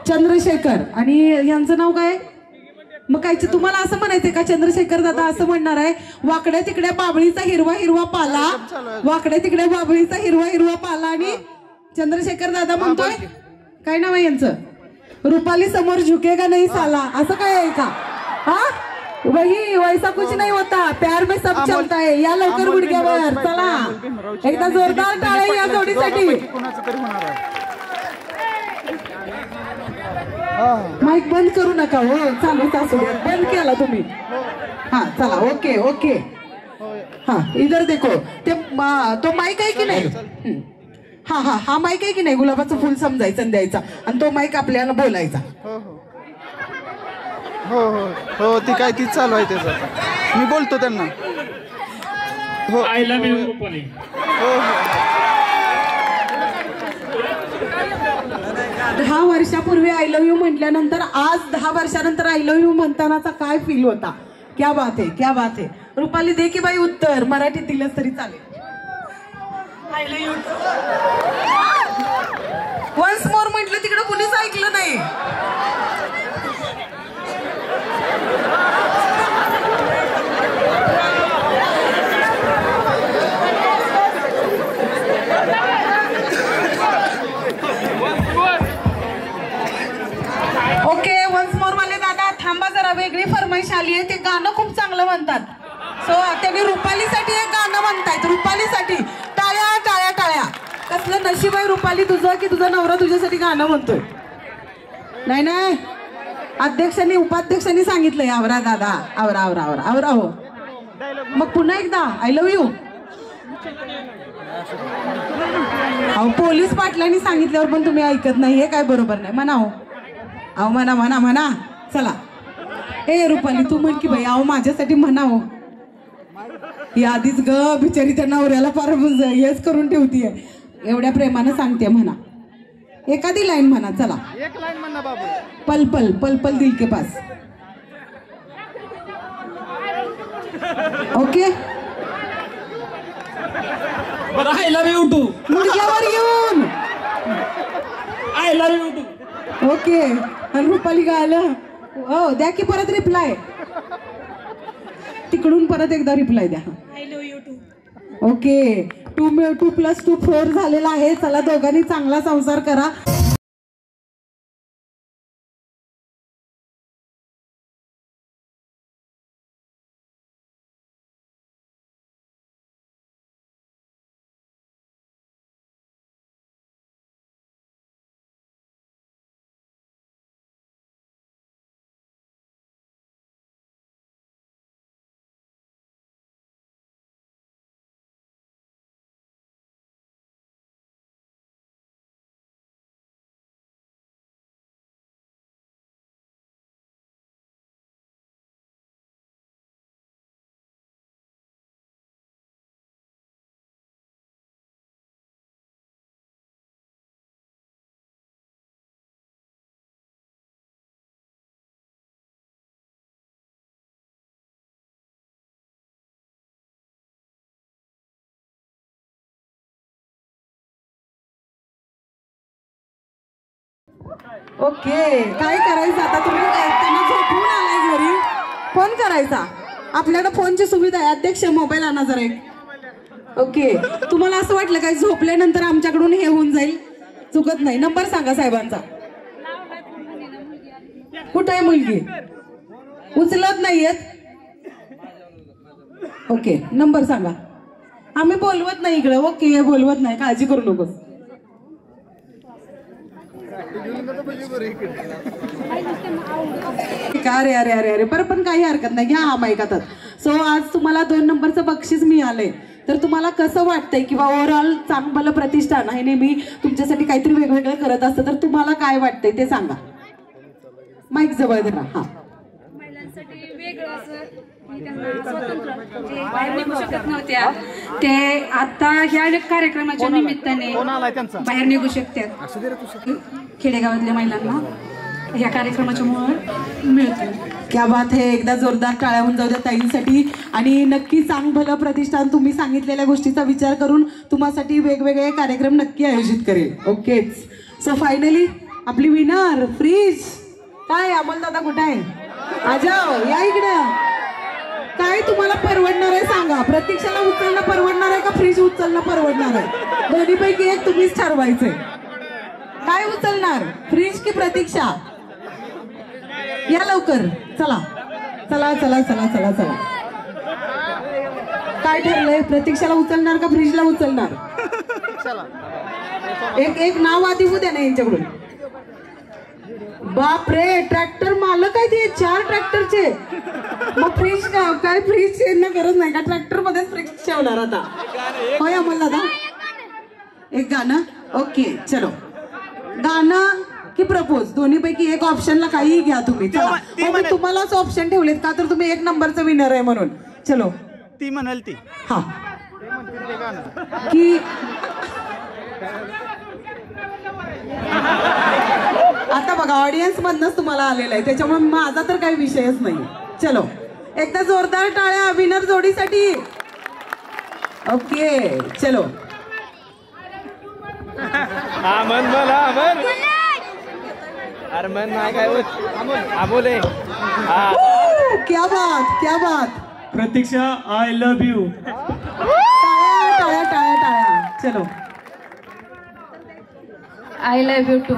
चंद्रशेखर. आणि यांचं नाव काय? मग काय तुम्हाला असं म्हणायचंय का चंद्रशेखर दादा असं म्हणणार आहे? वाकड्या तिकड्या बाबळीचा हिरवा हिरवा पाला, वाकड्या तिकड्या बाबळीचा हिरवा हिरवा पाला. आणि चंद्रशेखर दादा म्हणतोय काय नाव आहे यांचं? रुपाली समोर झुकेगा नहीं साला. असं काय आहे का? हा वही वैसा कुछ नहीं होता, प्यार में सब चलता है. या लवकर गुडघ्यावर चला. एकदा जोरदार टाळ्या या जोडीसाठी. माईक बंद करू नका हो, चालूच असू द्या. बंद केला तुम्ही. हा चला ओके ओके. हा इधर देखो. ते तो माईक आहे की नाही? हा हा हा माईक आहे की नाही? गुलाबाचं फुल समजायचं आणि द्यायचा आणि तो माईक आपल्याला बोलायचा. हो हो हो ती काय तीच चालू आहे त्याचं. मी बोलतो त्यांना. हो आय लव्ह यू रुपाली. हो हो 10 वर्षापूर्वी आय लव्ह यू म्हटल्यानंतर आज 10 वर्षानंतर आय लव्ह यू म्हणतानाचा काय फील होता? क्या बात आहे क्या बात आहे. रुपाली दे की बाई उत्तर, मराठीत दिलंच तरी चालेल. I love you once more म्हटलं तिकडे कुणीच ऐकलं नाही. ओके वन्स मोर वाले दादा थांबा जरा. वेगळी फरमाईश आली आहे. ते गाणं खूप चांगलं म्हणतात. सो त्यांनी रुपालीसाठी एक गाणं म्हणतायत. रुपालीसाठी टाळ्या टाळ्या टाळ्या. कसलं नशीब आहे रुपाली तुझं की तुझा नवरा तुझ्यासाठी गाणं म्हणतोय. नाही नाही अध्यक्षांनी उपाध्यक्षांनी सांगितलंय आवरा दादा आवरा आवरा आवरा आवरा. हो मग पुन्हा एकदा आय लव्ह यू. अहो पोलीस पाटलांनी सांगितल्यावर पण तुम्ही ऐकत नाही, हे काय बरोबर नाही. म्हणा हो. अहो म्हणा म्हणा म्हणा. चला ए रुपाली तू म्हण की बाई. अहो माझ्यासाठी म्हणा हो. ही आधीच ग बिचारी त्या नवऱ्याला फार हेच करून ठेवतीये. एवढ्या प्रेमानं सांगते म्हणा. एखादी लाईन म्हणा. चला एक लाईन म्हणा बाबू. पल पल पल पल दिल के पास. Okay I love you too. मुडक्यावर येऊन I love you too. Okay आणि रुपाली गायलं. हो द्या की परत रिप्लाय. तिकडून परत एकदा रिप्लाय द्या. I love you too. Okay 2 + 2 4 झालेला आहे. चला दोघांनी चांगला संसार करा. ओके, काय करायचं आता तुम्ही? त्यांना झोपवून आलाय घरी, फोन करायचा. आपल्याकडे फोनची सुविधा आहे. अध्यक्ष मोबाईल आणा जरा एक. ओके, तुम्हाला असं वाटलं काय झोपल्यानंतर आमच्याकडून हे होऊन जाईल? चुकत नाही. नंबर सांगा साहेबांचा. कुठं आहे मुलगी? उचलत नाहीयेत. ओके, नंबर सांगा. आम्ही बोलवत नाही इकडे. ओके, बोलवत नाही, काळजी करू नकोस. अरे अरे अरे अरे, बरं, पण काही हरकत नाही, घ्या हा माईक आता. सो आज तुम्हाला 2 नंबरचं बक्षीस मिळालंय. तर तुम्हाला कसं वाटतंय किंवा ओव्हरऑल चांगलं प्रतिष्ठान हे नेहमी तुमच्यासाठी काहीतरी वेगवेगळं करत असतं, तर तुम्हाला काय वाटतंय ते सांगा. माईक जवळ धरा. हा, महिलांसाठी वेगळं असं त्यांना स्वतंत्र जे बाहेर निघू शकत नव्हत्या ते आता ह्या कार्यक्रमाच्या निमित्ताने बाहेर निघू शकतात. खेडेगावातल्या महिलांना ह्या कार्यक्रमाच्यामुळे मिळतं. क्या बात है. एकदा जोरदार टाळ्या होऊन जाऊ द्या ताईंसाठी. आणि नक्की चांग भलं प्रतिष्ठान तुम्ही सांगितलेल्या गोष्टीचा विचार करून तुम्हासाठी वेगवेगळे कार्यक्रम नक्की आयोजित करेल. ओकेच. सो फायनली आपली विनर फ्रीज. काय अमोल दादा कुठे आहे? आजाओ, या इकडं. काय तुम्हाला परवडणार आहे सांगा? प्रतीक्षाला उचलणं परवडणार आहे का फ्रीज उचलणं परवडणार आहे? दोन्हीपैकी एक तुम्हीच ठरवायचंय. काय उचलणार, फ्रीज की प्रतीक्षा? या लवकर, चला चला चला चला चला चला. काय ठरलंय? प्रतीक्षाला उचलणार का फ्रीजला उचलणार? एक नाव आधी होऊ द्या ना यांच्याकडून. बापरे, ट्रॅक्टर मालक आहे ते, 4 ट्रॅक्टरचे. मग फ्रीज काय? फ्रीज यांना गरज नाही का? ट्रॅक्टर मध्येच फ्रीज ठेवणार आता. होय अमोल दादा, एक गाणं. ओके, चलो. गाणं की प्रपोज, दोन्हीपैकी एक ऑप्शनला काहीही घ्या तुम्ही. चला, मी तुम्हालाच ऑप्शन ठेवलेत का तर तुम्ही 1 नंबरचं विनर आहे म्हणून. चलो, ती म्हणाल ती. हा की आता बघा ऑडियन्स मधनच तुम्हाला आलेला आहे, त्याच्यामुळे माझा तर काही विषयच नाही. चलो, एकदा जोरदार टाळ्या विनर जोडीसाठी. ओके, चलो. अमन बोला, अमन. अरे मन नाही काय अमोल आहे. क्या बात, क्या बात. Pratiksha, I love you. टाळ्या टाळ्या टाळ्या टाळ्या. चलो. I love you too.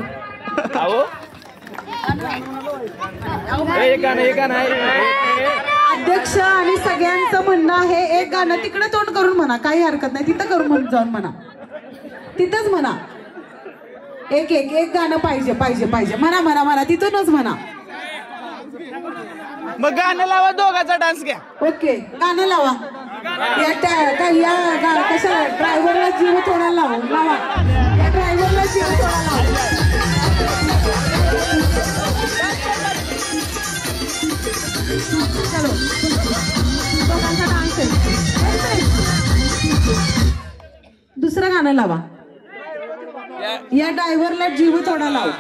अध्यक्ष आणि सगळ्यांचं म्हणणं आहे एक गाणं तिकडे तोंड करून म्हणा, काही हरकत नाही. तिथं करून जाऊन म्हणा, तिथंच म्हणा. एक गाणं पाहिजे पाहिजे पाहिजे. म्हणा म्हणा म्हणा, तिथूनच म्हणा. मग गाणं लावा, दोघाचा डान्स घ्या. ओके, गाणं लावा. कशा ड्रायव्हरला जीव थोडा लावा. या ड्रायव्हरला जीव थोडा लावा. चलो, दोघांचा डान्स आहे. दुसरं गाणं लावा. या ड्रायव्हरला जीव थोडा लावा.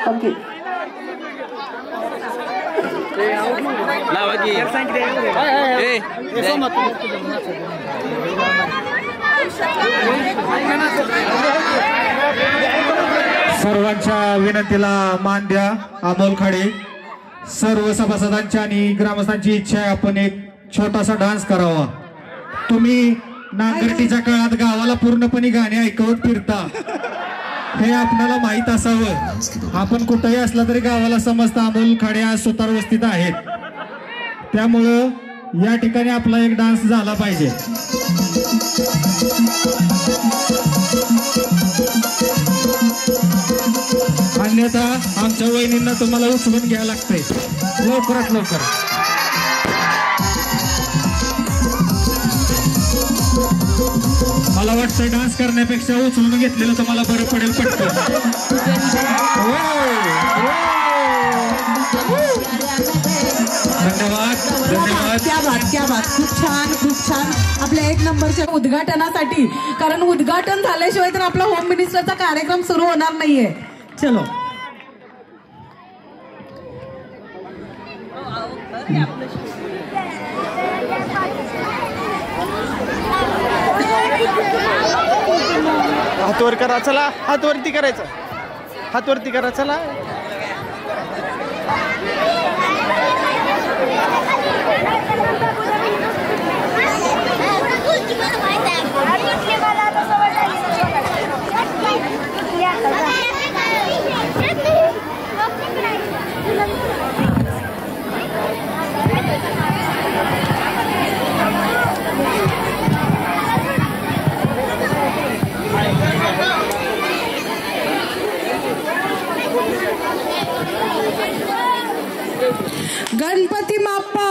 ओके, सर्वांच्या विनंतीला मान द्या. अमोल खाडे, सर्व सभासदांची आणि ग्रामस्थांची इच्छा आहे आपण एक छोटासा डान्स करावा. तुम्ही नांगरटीच्या काळात गावाला पूर्णपणे गाणे ऐकवत फिरता हे आपल्याला माहित असावं. आपण कुठेही असला तरी गावाला समजतं अमोल खाडे आज सुतार वस्तीत आहेत. त्यामुळं या ठिकाणी आपला एक डान्स झाला पाहिजे. अन्यथा आमच्या वहिनींना तुम्हाला उचलून घ्यायला लागतंय लवकरात लवकर. मला वाटतं डान्स करण्यापेक्षा उचलून घेतलेलं तुम्हाला बरं पडेल पटकन. धन्यवाद धन्यवाद. क्या बात, क्या बात. खूप छान, खूप छान. आपल्या 1 नंबरच्या उद्घाटनासाठी, कारण उद्घाटन झाल्याशिवाय तर आपला होम मिनिस्टरचा कार्यक्रम सुरू होणार नाहीये. चलो, हात वर करा. चला, हात वरती करायचं. हात वरती करा चला. गणपति बाप्पा,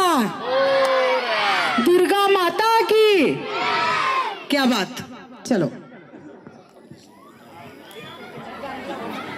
दुर्गा माता की, क्या बात. चलो.